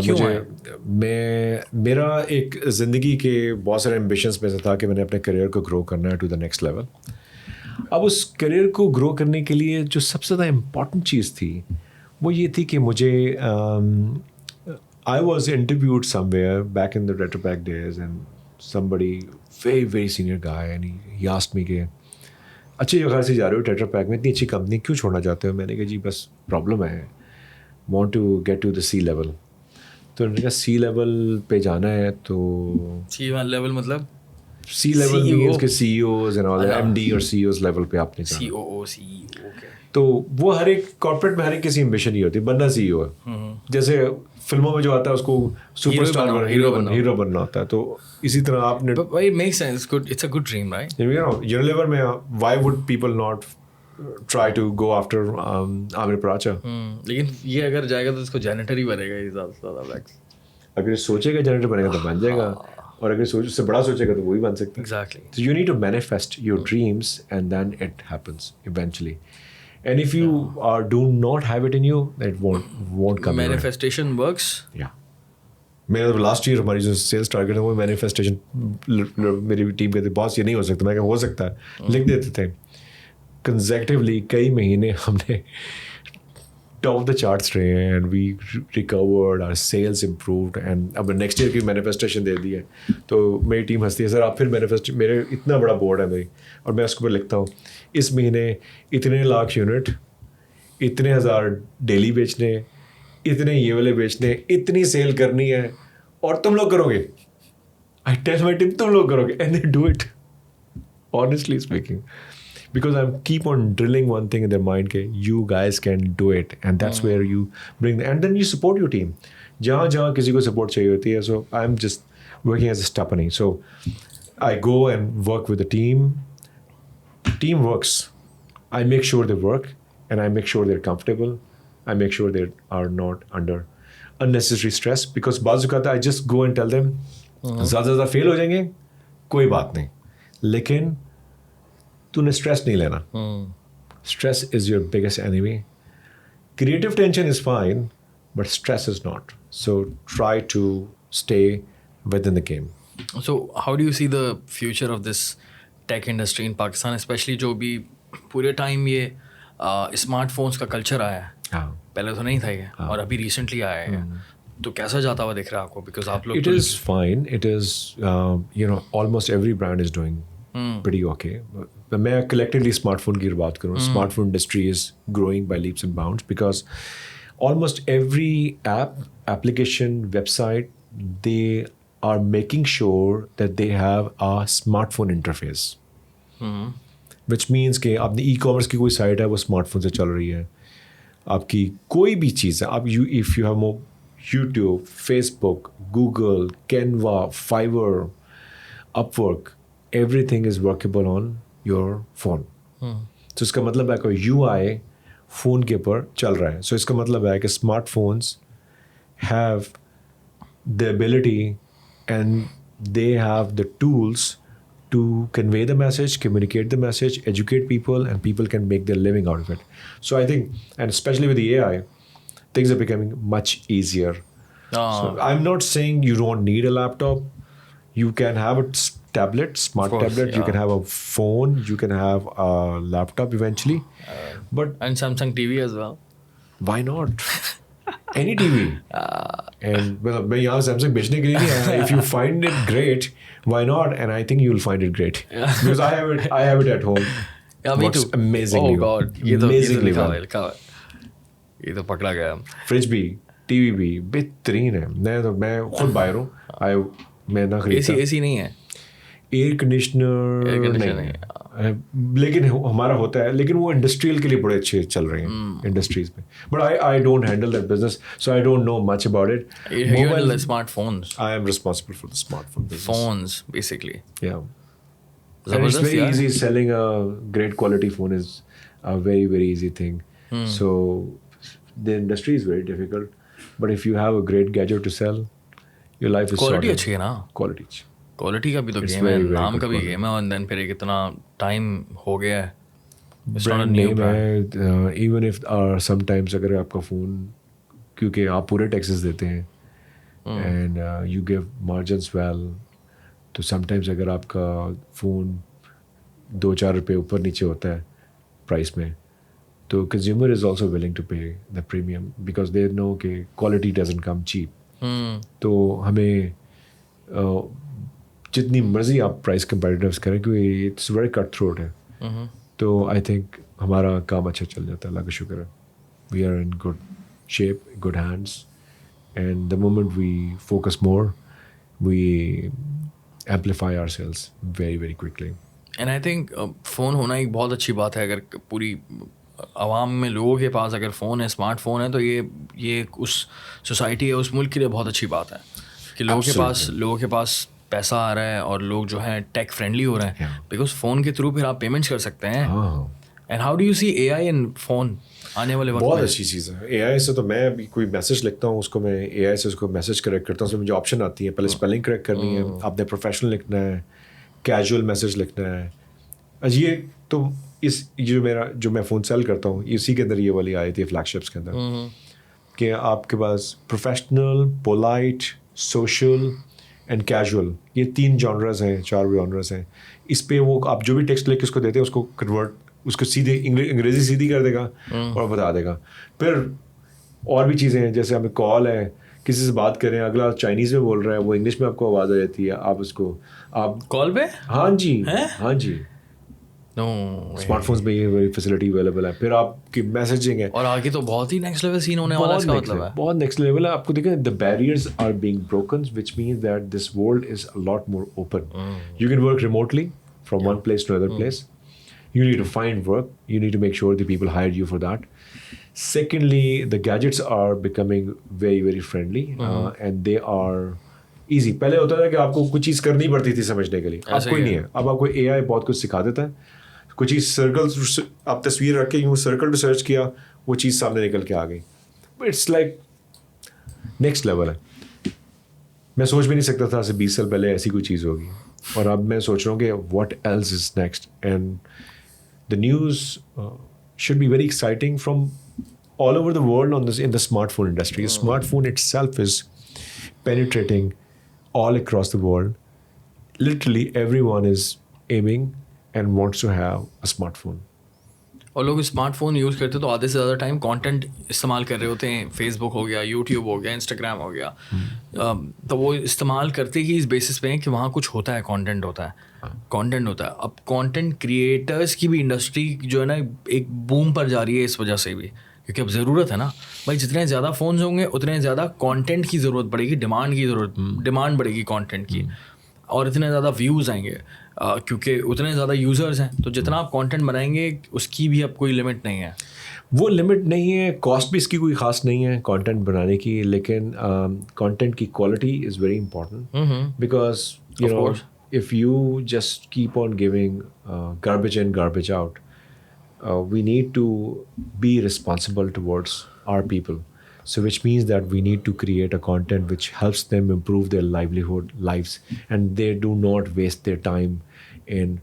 मेरा एक ज़िंदगी के बहुत सारे एम्बिशंस में से था कि मैंने अपने करियर को ग्रो करना है टू द नेक्स्ट लेवल. अब उस करियर को ग्रो करने के लिए जो सबसे ज़्यादा इम्पॉर्टेंट चीज़ थी वो ये थी कि मुझे I was interviewed somewhere back in the retropack days, and somebody very very senior guy, and he asked me कि अच्छी जगह से जा रहे हो टेट्रा पैक में, इतनी अच्छी कंपनी क्यों छोड़ना चाहते हो? मैंने कहा जी बस प्रॉब्लम है, want to get to the sea level. तो उन्होंने कहा सी लेवल पे जाना है तो सी लेवल मतलब सी लेवल मींस के CEOs एंड ऑल MD और CEOs लेवल पे आपने जाना. COO CEO. ओके. तो वो हर एक कॉर्पोरेट में हर एक किसी एम्बिशन ही होती है, बनना CEO है. जैसे फिल्मों में जो आता है उसको सुपरस्टार हीरो बनना होता है, तो इसी तरह आपने भाई make sense. Good. It's a good dream, right? Unilever में why would people not try to go after Aamir Paracha? लेकिन ये अगर जाएगा तो इसको जैनेटर ही बनेगा ये ज़्यादा से ज़्यादा बैक्स. अगर सोचेगा जनरेटर बनेगा तो बन जाएगा, और अगर उससे बड़ा सोचेगा तो वो भी बन सकता है. Exactly. So you need to manifest your dreams, and then it happens eventually. And if you do not have it in you, it won't come. Manifestation works. Yeah. मेरा लास्ट ईयर हमारी जो सेल्स टारगेट है वो manifestation, मेरी team कहते boss ये नहीं हो सकता. मैं क्या हो सकता है, लिख देते थे. कंसेक्टिवली कई महीने हमने टॉप ऑफ द चार्ट्स रहे हैं, and we recovered, our sales improved, and अब नेक्स्ट ईयर की मैनिफेस्टेशन दे दी है. तो मेरी टीम हंसती है, सर आप फिर मैनिफेस्ट, मेरे इतना बड़ा बोर्ड है मेरी, और मैं उसके ऊपर लिखता हूँ इस महीने इतने लाख यूनिट, इतने हज़ार डेली बेचने, इतने ये वाले बेचने, इतनी सेल करनी है, और तुम लोग करोगे. आई टेल माय टीम तुम लोग करोगे, and they do it, honestly speaking. Because I keep on drilling one thing in their mind that you guys can do it, and that's where you bring and then you support your team. जहाँ किसी को support चाहिए होती है, so I'm just working as a stepney. So I go and work with the team. Team works. I make sure they work, and I make sure they're comfortable. I make sure they are not under unnecessary stress. Because बाज़ औक़ात I just go and tell them ज़्यादा fail हो जाएंगे, कोई बात नहीं, लेकिन तूने स्ट्रेस नहीं लेना. Stress is your biggest enemy. Creative tension is fine, but stress is not. So try to stay within the game. So how do you see the future of this tech industry in Pakistan, specially जो भी पूरे time ये smartphones का culture आया है. पहले तो नहीं था ये, और अभी रिसेंटली आया है. तो कैसा जाता हुआ दिख रहा है आपको? बिकॉज आप लोग it is fine. It is almost every brand is doing pretty okay. मैं collectively स्मार्टफोन की बात करूँ, smartphone industry is growing by leaps and bounds because almost every application, website, they are making sure that they have a smartphone interface. Which means कि आपने e-commerce की कोई site है वो स्मार्टफोन से चल रही है. आपकी कोई भी चीज़ है, आप if you have more YouTube, Facebook, Google, Canva, Fiverr, Upwork, everything is workable on your phone. तो इसका मतलब है कि UI फ़ोन के ऊपर चल रहा है. सो इसका मतलब है कि smartphones have the ability and they have the tools to convey the message, communicate the message, educate people, and people can make their living out of it. So I think, and especially with the AI, things are becoming much easier. So I'm not saying you don't need a laptop. You can have a tablet, smart tablet. You can have a phone. You can have a laptop eventually. And Samsung TV as well. Why not? Any TV. And well, मैं यहाँ Samsung बेचने के लिए नहीं आया. If you find it great, why not? And I think you'll find it great. Because I have it at home. Yeah, me Works too. amazingly Oh God, well. Amazingly well. ये तो पकड़ा गया। Fridge भी, TV भी बेहतरीन है। मैं खुद बाहर हूँ, मैं ना खरीदता। एसी नहीं है, एयर कंडीशनर नहीं है, लेकिन हमारा होता है, लेकिन वो इंडस्ट्रियल के लिए बड़े अच्छे चल रहे हैं इंडस्ट्रीज में। But I don't handle that business, so I don't know much about it. You handle the smartphones. I am responsible for the smartphone business. Phones basically. Yeah. And it's very easy. Selling a great quality phone is a very, very easy thing. So the industry is very difficult. But if you have a great gadget to sell, your life is quality sorted. अच्छी है ना, Quality अच्छी। Quality का भी तो game है, नाम का भी गेम है, और देन फिर कितना टाइम हो गया है। ब्रांड नेम है, इवन इफ समटाइम्स अगर आपका फ़ोन, क्योंकि आप पूरे टैक्सेस देते हैं and you give margins well, तो समटाइम्स अगर आपका फ़ोन 2-4 रुपये ऊपर नीचे होता है प्राइस में, तो consumer is also willing to pay the premium because they know कि क्वालिटी डजंट कम चीप। तो हमें जितनी मर्जी आप प्राइस कंपेटिटिव्स करें, क्योंकि इट्स वेरी कट थ्रोट है, तो आई थिंक हमारा काम अच्छा चल जाता है, अल्लाह का शुक्र है। We are in good shape, good hands, and the moment we focus more, we amplify ourselves very very quickly. And I think phone होना एक बहुत अच्छी बात है। अगर पूरी आवाम में लोगों के पास अगर फ़ोन है, स्मार्टफोन है, तो ये उस सोसाइटी है, उस मुल्क के लिए बहुत अच्छी बात है कि लोगों के पास पैसा आ रहा है और लोग जो हैं टेक फ्रेंडली हो रहे हैं, बिकॉज फ़ोन के थ्रू फिर आप पेमेंट्स कर सकते हैं। And how do you see AI in phone आने वाले वक्त में? बहुत अच्छी चीज़ है AI से। तो मैं अभी कोई मैसेज लिखता हूँ, उसको मैं AI से उसको मैसेज करेक्ट करता हूँ, उसमें मुझे ऑप्शन आती है, पहले स्पेलिंग करेक्ट करनी है, आपने प्रोफेशनल लिखना है, कैजुअल मैसेज लिखना है। ये तो जो मैं फ़ोन सेल करता हूँ, इसी के अंदर ये वाली आई थी फ्लैगशिप्स के अंदर, कि आपके पास professional, polite, social and casual, ये 3 जॉनर्स हैं, 4 जॉनर्स हैं। इस पे वो आप जो भी टेक्स्ट लेके उसको देते हैं, उसको कन्वर्ट, उसको सीधे अंग्रेज़ी सीधी कर देगा और बता देगा। फिर और भी चीज़ें हैं, जैसे हमें कॉल है, किसी से बात करें, अगला चाइनीज़ में बोल रहा है, वो इंग्लिश में आपको आवाज़ आ जाती है, आप कॉल पे? हाँ जी स्मार्टफोन्स में ये फैसिलिटी अवेलेबल है। फिर आपकी मैसेजिंग है, और आगे तो बहुत ही नेक्स्ट लेवल सीन होने वाला है, इसका मतलब है बहुत नेक्स्ट लेवल है। आपको देखें, the barriers are being broken, which means that this world is a lot more open. You can work remotely from one place to another place. You need to find work. You need to make sure the people hired you for that. Secondly, the gadgets are becoming very, very friendly, and they are easy. पहले होता था कि आपको कुछ चीज़ करनी पड़ती थी समझने के लिए, अब कोई नहीं है। अब आपको AI बहुत कुछ सिखा देता है। कुछ चीज़ सर्कल, आप तस्वीर रख के यूँ सर्कल पे सर्च किया, वो चीज़ सामने निकल के आ गई। इट्स लाइक नेक्स्ट लेवल है। मैं सोच भी नहीं सकता था ऐसे 20 साल पहले ऐसी कोई चीज़ होगी, और अब मैं सोच रहा हूँ कि what else is next. And the news should be very exciting from all over the world in the smartphone industry. The smartphone itself is penetrating all across the world. Literally everyone is aiming and wants to have a smartphone. और लोग smartphone use करते हैं तो आधे से ज़्यादा time content इस्तेमाल कर रहे होते हैं। फेसबुक हो गया, यूट्यूब हो गया, इंस्टाग्राम हो गया, तो वो इस्तेमाल करते ही इस बेसिस पे हैं कि वहाँ कुछ होता है, कंटेंट होता है। अब कंटेंट क्रिएटर्स की भी इंडस्ट्री जो है ना, एक बूम पर जा रही है इस वजह से भी, क्योंकि अब ज़रूरत है ना भाई, जितने ज़्यादा फ़ोन्स होंगे उतने ज़्यादा कंटेंट की ज़रूरत पड़ेगी, डिमांड बढ़ेगी कंटेंट की, और इतने ज़्यादा व्यूज़ आएंगे क्योंकि उतने ज़्यादा यूज़र्स हैं। तो जितना आप कंटेंट बनाएंगे उसकी भी अब कोई लिमिट नहीं है। वो लिमिट नहीं है, कॉस्ट भी इसकी कोई ख़ास नहीं है कंटेंट बनाने की, लेकिन कंटेंट की quality is very important, because you know if you just keep on giving garbage in, garbage out, we need to be responsible towards our people. So which means that we need to create a content which helps them improve their lives, and they do not waste their time in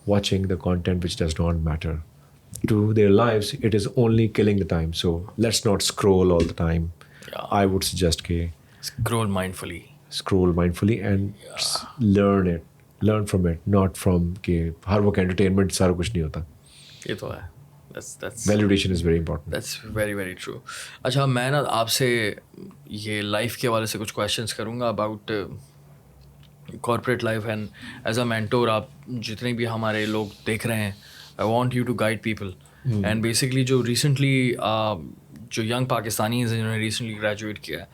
watching the content which does not matter to their lives. It is only killing the time. So let's not scroll all the time. Yeah. I would suggest scroll mindfully and learn from it, not from कि हर वक्त entertainment सारा कुछ नहीं होता। ये तो है, that's validation is very important. That's very very true. अच्छा, मैं ना आपसे ये लाइफ के हवाले से कुछ क्वेश्चंस करूँगा about corporate life, and as a mentor आप जितने भी हमारे लोग देख रहे हैं, I want you to guide people. And basically जो रिसेंटली जो यंग पाकिस्तानीज़ हैं जिन्होंने रिसेंटली ग्रेजुएट किया है,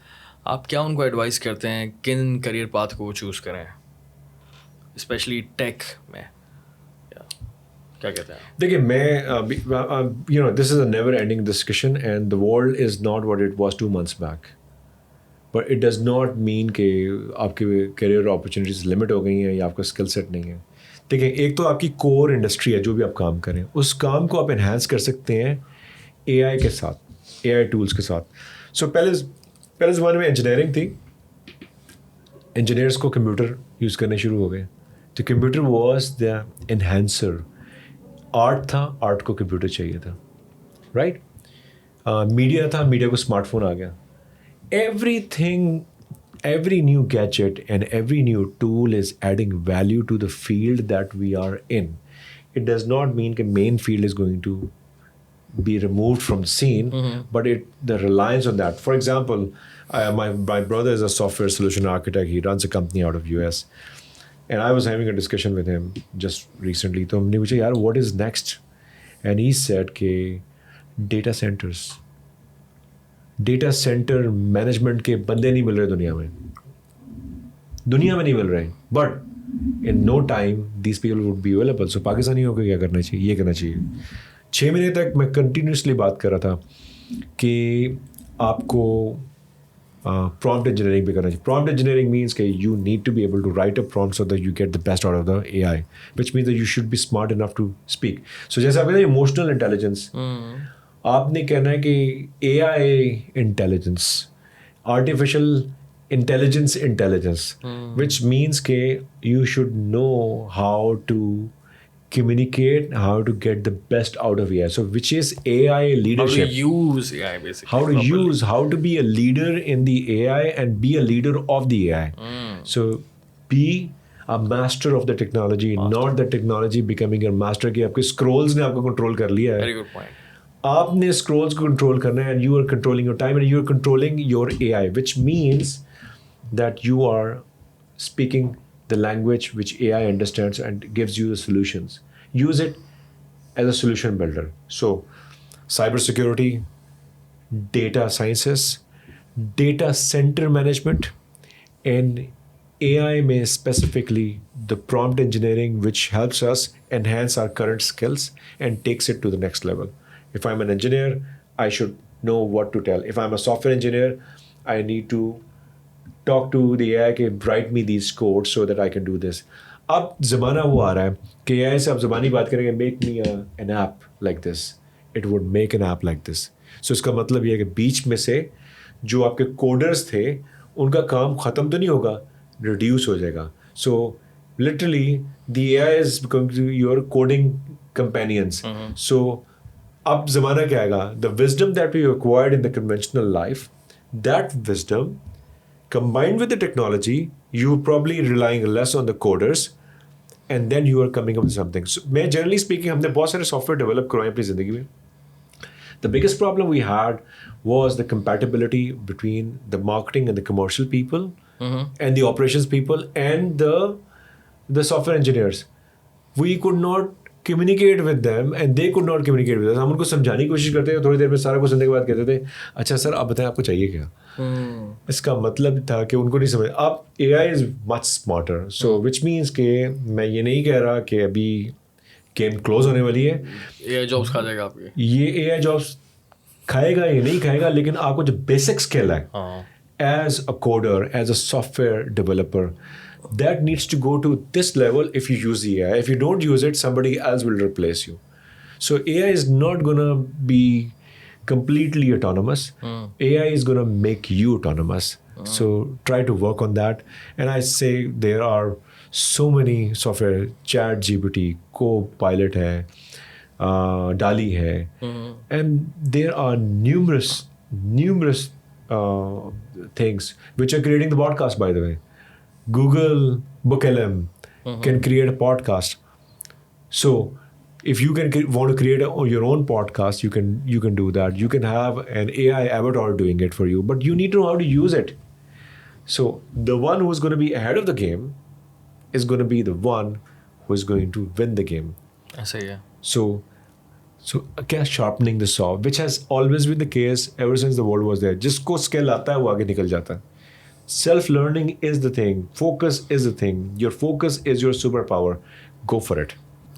आप क्या उनको एडवाइस करते हैं किन करियर पाथ को वो चूज़ करें, स्पेशली टेक में? क्या कहते हैं? देखिए, मैं this is a never ending discussion and the world is not what it was 2 months back, but it does not mean कि आपके करियर अपॉर्चुनिटीज़ लिमिट हो गई हैं या आपका स्किल सेट नहीं है. देखिए, एक तो आपकी कोर इंडस्ट्री है, जो भी आप काम करें उस काम को आप एनहांस कर सकते हैं AI के साथ, AI टूल्स के साथ. सो पहले ज़माने में इंजीनियरिंग थी, इंजीनियर्स को कंप्यूटर यूज़ करने शुरू हो गए. तो computer was the enhancer. Art था, आर्ट को कंप्यूटर चाहिए था, राइट? मीडिया था, मीडिया को स्मार्टफोन आ गया. Everything, every new gadget and every new tool is adding value to the field that we are in. It does not mean the main field is going to be removed from the scene, but the reliance on that. For example, my brother is a software solution architect. He runs a company out of US. And I was having a discussion with him just recently. तो हमने पूछा, यार, what is next? And he said कि data centers. Data centre management के बंदे नहीं मिल रहे दुनिया में नहीं मिल रहे. But in no time this people would be available. So पाकिस्तानियों को क्या करना चाहिए? ये करना चाहिए. 6 महीने तक मैं कंटिन्यूसली बात कर रहा था कि आपको प्रॉम्प्ट इंजीनियरिंग भी करना चाहिए. प्रॉम्प्ट इंजीनियरिंग मीन्स कि you need to be able to write a prompt so that you get the best out of the AI, which means that you should be smart enough to speak. So जैसे आप कहते हैं emotional intelligence, आपने कहना है कि AI intelligence, artificial intelligence, which means के you should know how to communicate, how to get the best out of AI. So which is AI leadership. How to use AI basically. How to be a leader in the AI and be a leader of the AI. So be a master of the technology, not the technology becoming your master. कि आपके scrolls ने आपको control कर लिया है. Very good point. आपने scrolls को control करना है and you are controlling your time and you are controlling your AI, which means that you are speaking the language which AI understands and gives you the solutions. Use it as a solution builder. So, cybersecurity, data sciences, data center management, and AI may specifically the prompt engineering, which helps us enhance our current skills and takes it to the next level. If I'm an engineer, I should know what to tell. If I'm a software engineer, I need to talk to the AI के write me these codes so that I can do this. अब ज़माना वो आ रहा है कि AI से आप ज़बानी बात करेंगे, make me an app like this. It would make an app like this. So इसका मतलब ये है कि बीच में से जो आपके कोडर्स थे उनका काम ख़त्म तो नहीं होगा, reduce हो जाएगा. So literally the AI is becoming your coding companions. So अब ज़माना क्या आएगा? The wisdom that we acquired in the conventional life, that wisdom combined with the technology, you're probably relying less on the coders, and then you are coming up with something. So, मैं generally speaking, हमने बहुत सारे software develop करवाए अपनी ज़िंदगी में. The biggest problem we had was the compatibility between the marketing and the commercial people, and the operations people, and the software engineers. We could not communicate with them, and they could not communicate with us. हम उनको समझाने की कोशिश करते थे, थोड़ी देर में सारा कुछ सुनने के बाद कहते थे, अच्छा सर आप बताएं आपको चाहिए क्या. इसका मतलब था कि उनको नहीं समझ. अब AI is much smarter, so which means कि मैं ये नहीं कह रहा कि अभी गेम क्लोज होने वाली है. AI जॉब्स खा जाएगा आपके. ये AI जॉब्स खाएगा या नहीं खाएगा, लेकिन आपको जो बेसिक स्किल है as a coder, as a software developer, that needs to go to this level if you use the AI. If you don't use it, somebody else will replace you. So AI is not going to be completely autonomous. AI is going to make you autonomous. So try to work on that. And I say there are so many software, ChatGPT, Copilot hai, DALL-E hai. And there are numerous things which are creating the podcast, by the way. Google BookLM can create a podcast. So if you can want to create your own podcast, you can do that. You can have an AI avatar doing it for you, but you need to know how to use it. So the one who is going to be ahead of the game is going to be the one who is going to win the game. ऐसा ही है. So So क्या sharpening the saw, which has always been the case ever since the world was there. जिसको skill आता है वो आगे निकल जाता है. Self learning is the thing. Focus is the thing. Your focus is your superpower. Go for it.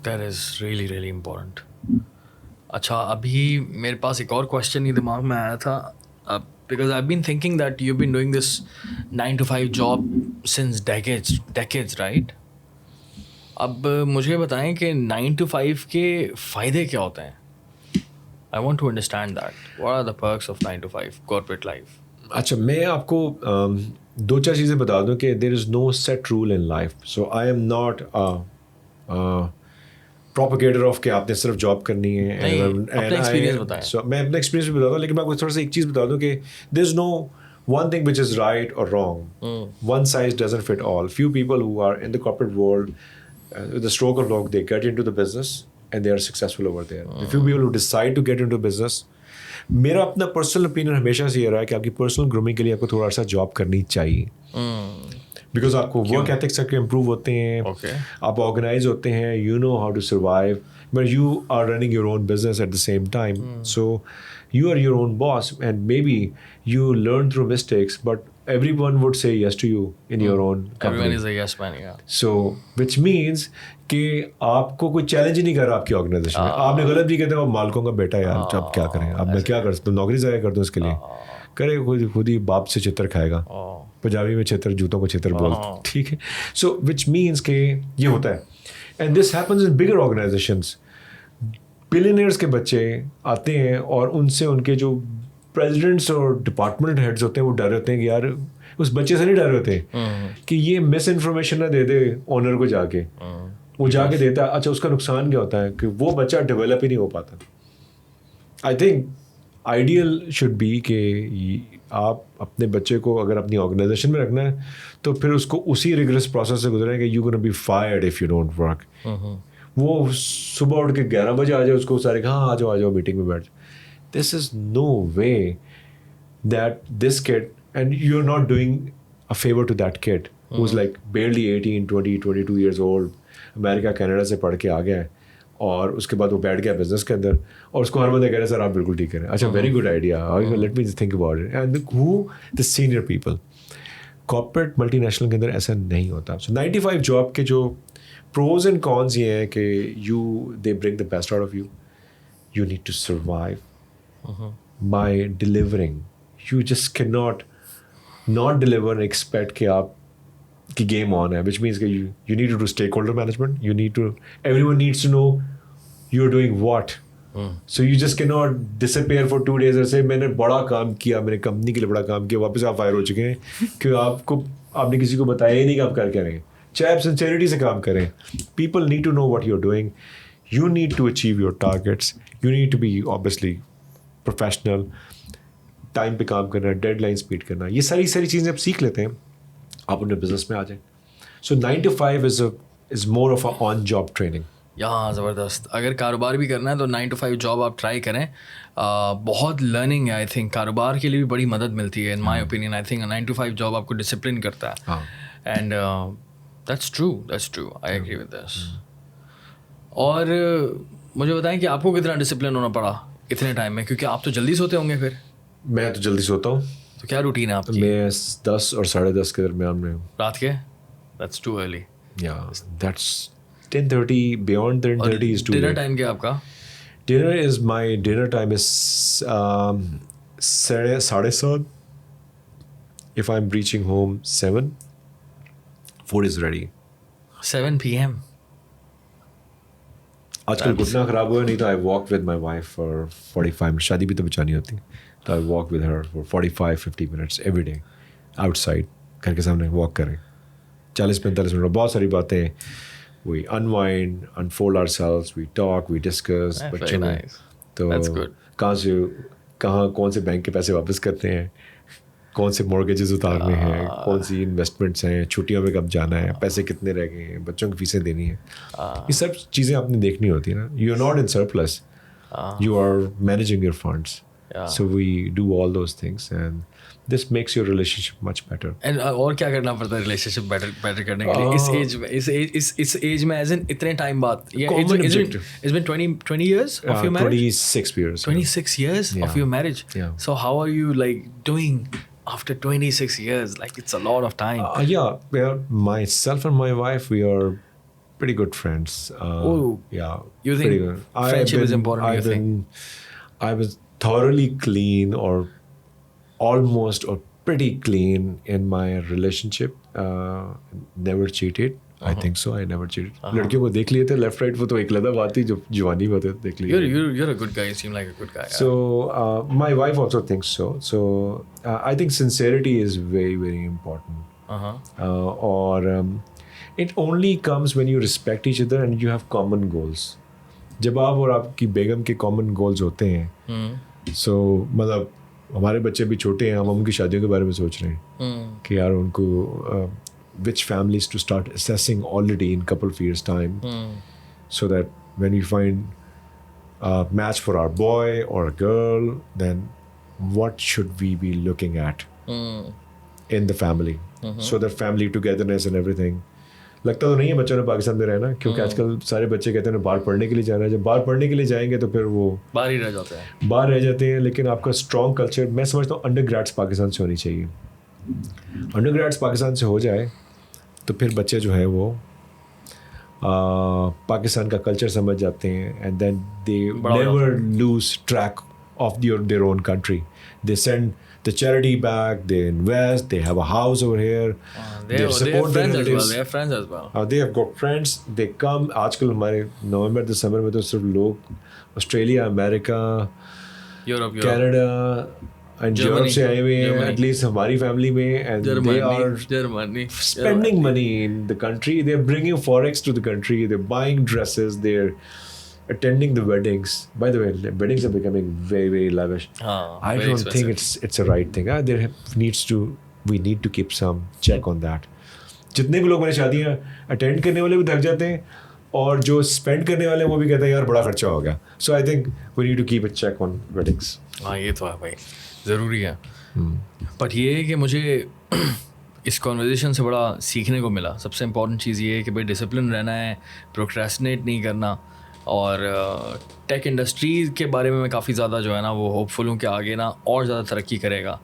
That is really really important. अच्छा, अभी मेरे पास एक और क्वेश्चन ही दिमाग में आया था, because I've been thinking that you've been doing this 9 to 5 job since decades, right? अब मुझे बताएं कि 9 to 5 के फ़ायदे क्या होते हैं? I want to understand that. What are the perks of 9 to 5 corporate life? अच्छा, मैं आपको दो चार चीज़ें बता दूं कि there is no set rule in life. So I am not propagator of कि आपने सिर्फ जॉब करनी है. अपना एक्सपीरियंस बताएं. So मैं अपना एक्सपीरियंस भी बताता हूँ, लेकिन मैं आपको थोड़ा सा एक चीज़ बता दूं कि there is no one thing which is right or wrong. One size doesn't fit all. Few people who are in the corporate world, with the stroke of luck, they get into the business and they are successful over there. The few people who decide to get into business, मेरा अपना personal opinion हमेशा से ये रहा है कि आपकी personal grooming के लिए आपको थोड़ा सा जॉब करनी चाहिए. बिकॉज आपको वर्क एथिक्स आपके इम्प्रूव होते हैं, आप ऑर्गेनाइज होते हैं, you know how to survive, but you are running your own business at the same time. So you are your own boss, and maybe you learn through mistakes, but everyone would say yes to you in your own company. Everyone is a yes man, yeah. So which means कि आपको कोई challenge ही नहीं कर रहा आपकी organisation में. आपने गलत भी कहते हो, मालिकों का बेटा यार, अब क्या करें, अब मैं क्या कर सकता हूँ, नौकरी ज़ाया कर दूँ इसके लिए. करे खुद ही बाप से चित्र खाएगा. पंजाबी में चित्र, जूतों को चित्र बोलते, ठीक है. सो विच मीन्स कि ये होता है, and this happens in bigger organisations. Billionaires के बच्चे आते हैं और उनसे उनके जो प्रेसिडेंट्स और डिपार्टमेंट हेड्स होते हैं वो डर रहे होते हैं कि यार, उस बच्चे से नहीं डर रहे होते कि ये मिस इन्फॉर्मेशन ना दे दे ओनर को जाके. वो जाके देता है, अच्छा उसका नुकसान क्या होता है कि वो बच्चा डेवलप ही नहीं हो पाता. I think ideal should be कि आप अपने बच्चे को अगर अपनी ऑर्गेनाइजेशन में रखना है तो फिर उसको उसी रिगरस प्रोसेस से गुजरें कि you gonna be fired if you don't work. वो सुबह उठ के 11 बजे आ जाए, उसको सारे हाँ आ जाओ मीटिंग में बैठ. This is no way that this kid, and you are not doing a favour to that kid who is like barely 18, 20, 22 years old, America Canada से पढ़ के आ गया है, और उसके बाद वो बैठ गया बिजनेस के अंदर, और उसको हर बंदे कह रहे सर आप बिल्कुल ठीक करें. अच्छा, very good idea, let me think about it. And who the senior people corporate multinational के अंदर ऐसा नहीं होता. सो 95 जॉब के जो प्रोज एंड कॉन्स ये हैं कि they bring the best out of you. You need to survive by delivering. You just can not deliver and expect कि आप की गेम ऑन है, विच मीन्स कि you need to do stakeholder management, everyone needs to know you're doing what. So you just cannot disappear for 2 days और say मैंने बड़ा काम किया, मैंने कंपनी के लिए बड़ा काम किया, वापस आप फायर हो चुके हैं कि आपने किसी को बताया ही नहीं कि आप कर क्या रहे हैं. चाहे आप सिंसेरिटी से काम करें. People need to know what you're doing. You need to achieve your targets. You need to be obviously professional. Time पे काम करना, डेडलाइन स्पीड करना, ये सारी चीज़ें आप सीख लेते हैं, आप अपने बिजनेस में आ जाएं. सो 9 to 5 is more of a on job training. यहाँ ज़बरदस्त. अगर कारोबार भी करना है तो 9 to 5 जॉब आप ट्राई करें. बहुत लर्निंग है. आई थिंक कारोबार के लिए भी बड़ी मदद मिलती है. In my opinion I think 9 to 5 job आपको डिसिप्लिन करता है. And that's true, I agree with this. और मुझे बताएं कि आपको कितना डिसिप्लिन होना पड़ा इतने टाइम में, क्योंकि आप तो जल्दी सोते होंगे. फिर मैं तो जल्दी सोता हूँ. तो क्या रूटीन है आपकी? मैं 10 और 10:30 के दरमियान में हूँ रात के. That's too early. Yeah that's 10:30. Beyond 10:30 is too. Dinner time क्या आपका? Dinner is my dinner time is 7:30. If I am reaching home 7, food is ready 7 PM. आजकल घुटना खराब हुआ, नहीं तो I walk with my wife for 45 minute. शादी भी तो बचानी होती, तो I walk with her for 45-50 minutes every day outside. घर के सामने वॉक करें 40-45 मिनट. बहुत सारी बातें, we unwind, unfold ourselves, we talk, we discuss. बच्चों में तो कहाँ कौन से बैंक के पैसे वापस करते हैं, कौन से मॉर्गेजेस उतारने हैं, कौन सी इन्वेस्टमेंट्स हैं, छुट्टियों में कब जाना है, पैसे कितने रह गए हैं, बच्चों की फीसें देनी है. ये सब चीज़ें आपने देखनी होती है ना. You are not in surplus, you are managing your funds. Yeah. So we do all those things, and this makes your relationship much better. And और क्या करना पड़ता है रिलेशनशिप बेटर करने के लिए इस एज में एज इन इतने टाइम बाद Common objective. It's been 20 years of your marriage? 26 years. 26 years of your marriage? Yeah. So how are you like doing after 26 years? Like it's a lot of time. Yeah, myself and my wife, we are pretty good friends. Oh. Yeah. You think pretty good. friendship is important, you think? I was thoroughly clean or almost or pretty clean in my relationship. Never cheated. I think so. I never cheated. लड़कियों को देख लिए थे left right, वो तो एक लदा बात थी जो जवानी में होते देख लिए. You're a good guy. You seem like a good guy. So my wife also thinks so. So I think sincerity is very, very important. Or it only comes when you respect each other and you have common goals. जब आप और आपकी बेगम के common goals होते हैं, so मतलब हमारे बच्चे भी छोटे हैं, हम उनकी शादियों के बारे में सोच रहे हैं कि यार उनको which families to start assessing already in couple of years time, so that when we find a match for our boy or a girl, then what should we be looking at in the family, so that family togetherness and everything. लगता तो नहीं है बच्चों ने पाकिस्तान में रहना, क्योंकि आजकल सारे बच्चे कहते हैं बाहर पढ़ने के लिए जाना है. जब बाहर पढ़ने के लिए जाएंगे तो फिर वो बाहर ही रह जाते हैं. लेकिन आपका स्ट्रॉन्ग कल्चर, मैं समझता हूँ अंडर ग्रेड्स पाकिस्तान से होनी चाहिए. अंडर ग्रेड्स पाकिस्तान से हो जाए तो फिर बच्चे जो है वो पाकिस्तान का कल्चर समझ जाते हैं, and then they never lose track of their own country. They send the charity back, they invest, they have a house over here, they support their relatives. They have friends as well. They have got friends, they come. आजकल हमारे नवंबर दिसंबर में तो सिर्फ लोग Australia, America, Europe, Canada and Europe से आए हुए हैं, एटलीस्ट हमारी फैमिली में, and they are spending money in the country. They are bringing forex to the country. They're buying dresses. They're attending the weddings. By the way, weddings are becoming very, very lavish. I don't think it's a right thing. We need to keep some check on that. जितने भी लोग मेरी शादियाँ attend करने वाले भी थक जाते हैं, और जो स्पेंड करने वाले हैं वो भी कहते हैं यार बड़ा खर्चा हो गया. So I think we need to keep a check on weddings. हाँ, ये तो है भाई, ज़रूरी है. बट ये है कि मुझे इस कॉन्वर्जेशन से बड़ा सीखने को मिला. सबसे इम्पॉर्टेंट चीज़ ये है कि भाई डिसिप्लिन रहना है, प्रोक्रेस्टिनेट नहीं करना. और टेक इंडस्ट्री के बारे में मैं काफ़ी ज़्यादा जो है ना वो होपफुल हूँ कि आगे ना और ज़्यादा तरक्की करेगा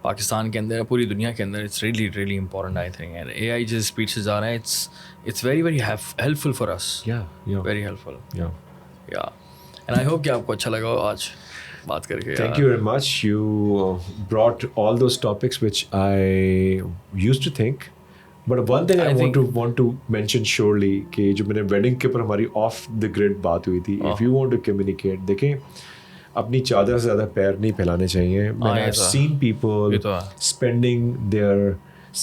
पाकिस्तान के अंदर, पूरी दुनिया के अंदर. It's really really important I think. And AI जिस स्पीड से जा रहा है, it's very very helpful for us. Very helpful. या एंड आई होप कि आपको अच्छा लगा आज बात करके. Thank you very much. You brought all those topics which I used to think. But one thing I want to mention surely कि जो मैंने wedding के ऊपर हमारी off the grid बात हुई थी, if you want to communicate, देखें अपनी चादर से ज़्यादा पैर नहीं फैलाने चाहिए. I've seen people spending their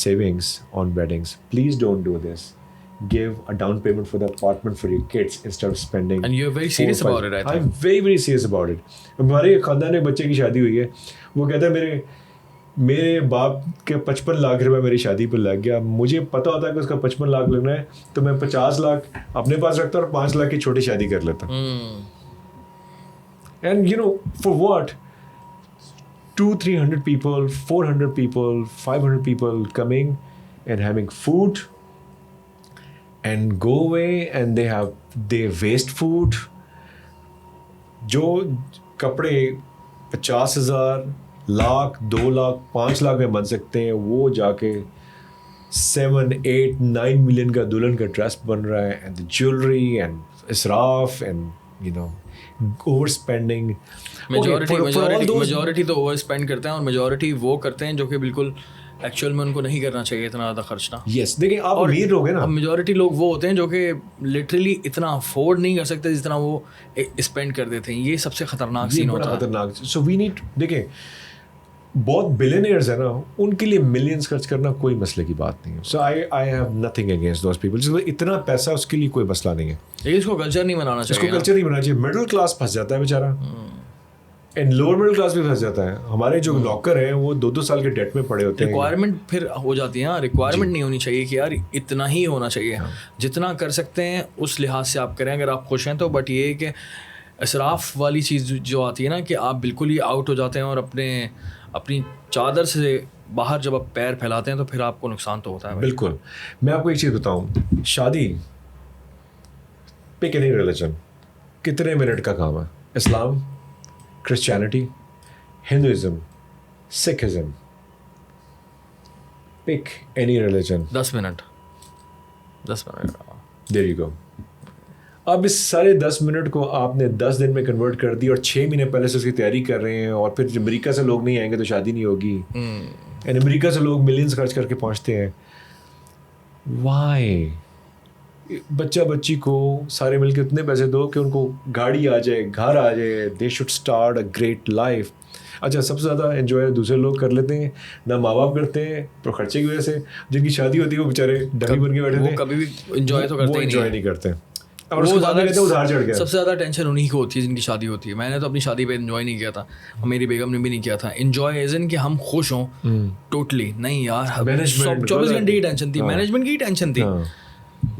savings on weddings. Please don't do this. Give a down payment for the apartment for your kids instead of spending. And you're very serious about it, I think. I'm very, very serious about it. हमारे खानदान में बच्चे की शादी हुई है, वो कहता है मेरे बाप के 55 लाख रुपए मेरी शादी पर लग गया. मुझे पता होता है कि उसका 55 लाख लगना है, तो मैं 50 लाख अपने पास रखता और 5 लाख की छोटी शादी कर लेता. And you know, for what? 200-300 people, 400 people, 500 people coming and having food and go away, and they waste food. जो कपड़े 50,000, लाख, 2 लाख, 5 लाख में बन सकते हैं, वो जाके 7, 8, 9 मिलियन का दुल्हन का ड्रेस बन रहा है, and the jewelry and इसराफ and you know overspending. Majority तो ओवर स्पेंड करते हैं, और मेजॉरिटी वो करते हैं जो कि बिल्कुल एक्चुअल में उनको नहीं करना चाहिए इतना ज़्यादा खर्चना. यस, देखिए आप अमीर लोग हैं ना. मेजॉरिटी लोग वो होते हैं जो कि लिटरली इतना अफोर्ड नहीं कर सकते जितना वो स्पेंड कर देते हैं. ये सबसे खतरनाक सीन होता है. खतरनाक. सो वी नीड, देखिए बहुत बिलियनियर्स है ना, उनके लिए मिलियंस खर्च करना कोई मसले की बात नहीं है. So I have nothing against those people. जिसको इतना पैसा, उसके लिए कोई मसला नहीं है. लेकिन इसको कल्चर नहीं बनाना चाहिए. इसको कल्चर नहीं बनाना चाहिए. मिडिल क्लास फंस जाता है बेचारा, एंड लोअर मिडिल क्लास भी फंस जाता है. हमारे जो नौकर हैं वो 2-2 साल के डेट में पड़े होते हैं. रिक्वायरमेंट फिर हो जाती है. रिक्वायरमेंट नहीं होनी चाहिए कि यार इतना ही होना चाहिए. जितना कर सकते हैं उस लिहाज से आप करें, अगर आप खुश हैं तो. बट ये है कि इसराफ वाली चीज़ जो आती है ना कि आप बिल्कुल ही आउट हो जाते हैं और अपनी चादर से बाहर जब आप पैर फैलाते हैं तो फिर आपको नुकसान तो होता है भाई। बिल्कुल। मैं आपको एक चीज़ बताऊं, शादी पिक एनी रिलीजन, कितने मिनट का काम है? Islam, Christianity, Hinduism, Sikhism, pick any religion, 10 minute. There you go. अब इस सारे 10 मिनट को आपने 10 दिन में कन्वर्ट कर दी और 6 महीने पहले से उसकी तैयारी कर रहे हैं, और फिर अमेरिका से लोग नहीं आएंगे तो शादी नहीं होगी, एंड अमेरिका से लोग मिलियंस खर्च करके पहुंचते हैं। वाई? बच्चा बच्ची को सारे मिलके उतने पैसे दो कि उनको गाड़ी आ जाए, घर आ जाए, they should start a great life. अच्छा, सबसे ज़्यादा एंजॉय दूसरे लोग कर लेते हैं, ना माँ बाप करते हैं, तो खर्चे की वजह से जिनकी शादी होती है वो बेचारे डमी बन के बैठे थे, वो कभी भी एंजॉय तो करते ही एंजॉय नहीं नहीं करते, और वो उसके बाद कहते हैं उधार चढ़ गया। सबसे ज़्यादा टेंशन उन्हीं को होती है जिनकी शादी होती है। मैंने तो अपनी शादी पे एंजॉय नहीं किया था, और मेरी बेगम ने भी नहीं किया था। एंजॉय एज इन कि हम खुश हों, टोटली नहीं यार। 24 घंटे की टेंशन थी, मैनेजमेंट की टेंशन थी,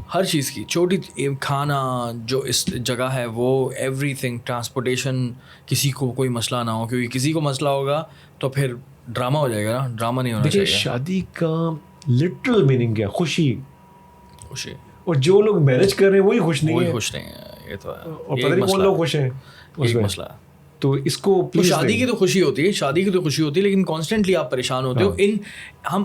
हर चीज़ की, छोटी खाना जो इस जगह है वो, एवरीथिंग, ट्रांसपोर्टेशन, किसी को कोई मसला ना हो, क्योंकि किसी को मसला होगा तो फिर ड्रामा हो जाएगा ना, ड्रामा नहीं होना चाहिए। शादी का लिटरल मीनिंग क्या? खुशी। और जो लोग मैनेज कर रहे हैं वही खुश नहीं है, खुश नहीं है, ये तो है। और पता नहीं कौन लोग खुश हैं उसमें, मसला है। तो इसको तो शादी की तो खुशी होती है, शादी की तो खुशी होती है, लेकिन कॉन्स्टेंटली आप परेशान होते हो।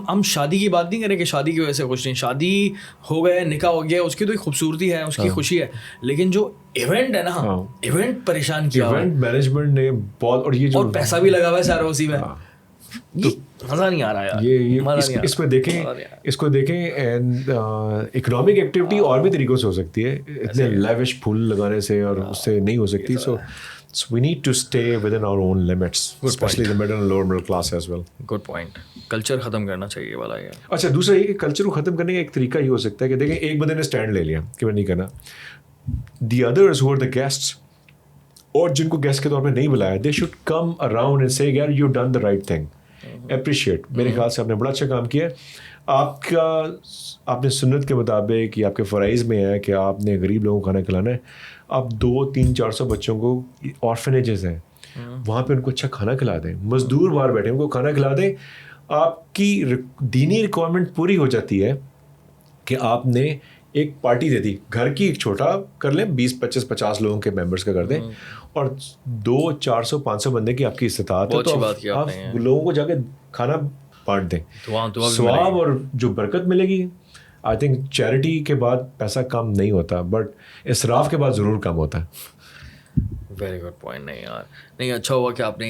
हम शादी की बात नहीं करें कि शादी की वजह से खुश नहीं, शादी हो गया, निकाह हो गया, उसकी तो एक खूबसूरती है, उसकी खुशी है, लेकिन जो इवेंट है ना, इवेंट परेशान किया, इवेंट मैनेजमेंट ने बहुत, और ये जो और पैसा भी लगा हुआ है सारा उसी में, तो मज़ा नहीं आ रहा यार। ये इसको देखें एंड इकोनॉमिक एक्टिविटी और भी तरीकों से हो सकती है, इतने लेविश फूल लगाने से और उससे नहीं हो सकती। So we need to stay within our own limits, especially the middle and lower middle class as well. Good point. Culture ख़त्म करना चाहिए वाला है। अच्छा, दूसरा ये कि कल्चर को ख़त्म करने का एक तरीका ये हो सकता है कि देखें, एक बंदे ने स्टैंड ले लिया कि मैं नहीं करना, the others who are the guests, और जिनको गेस्ट के तौर पे नहीं बुलाया, they should come around and say यार you've done the right thing, appreciate, मेरे ख्याल से आपने बड़ा अच्छा काम किया। आपने सुन्नत के मुताबिक, या आपके फ़राइज़ में है कि आपने गरीब लोगों को खाना खिलाना है, आप 200-300-400 बच्चों को, ऑर्फनेजेस हैं वहाँ पे उनको अच्छा खाना खिला दें, मज़दूर बाहर बैठे उनको खाना खिला दें। आपकी दीनी रिक्वायरमेंट पूरी हो जाती है कि आपने एक पार्टी दे दी, घर की एक छोटा कर लें, 20-25-50 लोगों के मेंबर्स का कर दें, और 200-400-500 बंदे की आपकी इस्तिताअत है, तो आप लोगों को जाके खाना बांट दें, सवाब और जो बरकत मिलेगी। आई थिंक चैरिटी के बाद पैसा कम नहीं होता, बट इसराफ के बाद ज़रूर कम होता है। Very good point. नहीं यार, नहीं, अच्छा हुआ कि आपने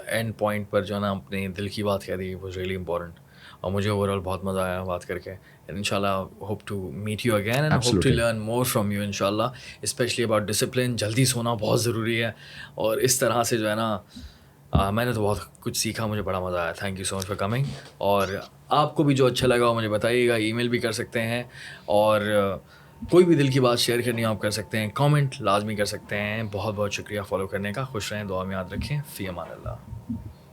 एंड पॉइंट पर जो है ना अपने दिल की बात कह दी, वाज रियली इंपॉर्टेंट, और मुझे ओवरऑल बहुत मज़ा आया बात करके। इंशाल्लाह hope to meet you again and hope to learn more from you इंशाल्लाह, स्पेशली अबाउट डिसिप्लिन। जल्दी सोना बहुत ज़रूरी है, और इस तरह से जो है ना मैंने तो बहुत कुछ सीखा, मुझे बड़ा मज़ा आया। Thank you so much for coming, और आपको भी जो अच्छा लगा वो मुझे बताइएगा, ईमेल भी कर सकते हैं, और कोई भी दिल की बात शेयर करनी आप कर सकते हैं, कमेंट लाजमी कर सकते हैं। बहुत बहुत शुक्रिया फॉलो करने का। खुश रहें, दुआ में याद रखें। फ़ी अमान अल्लाह।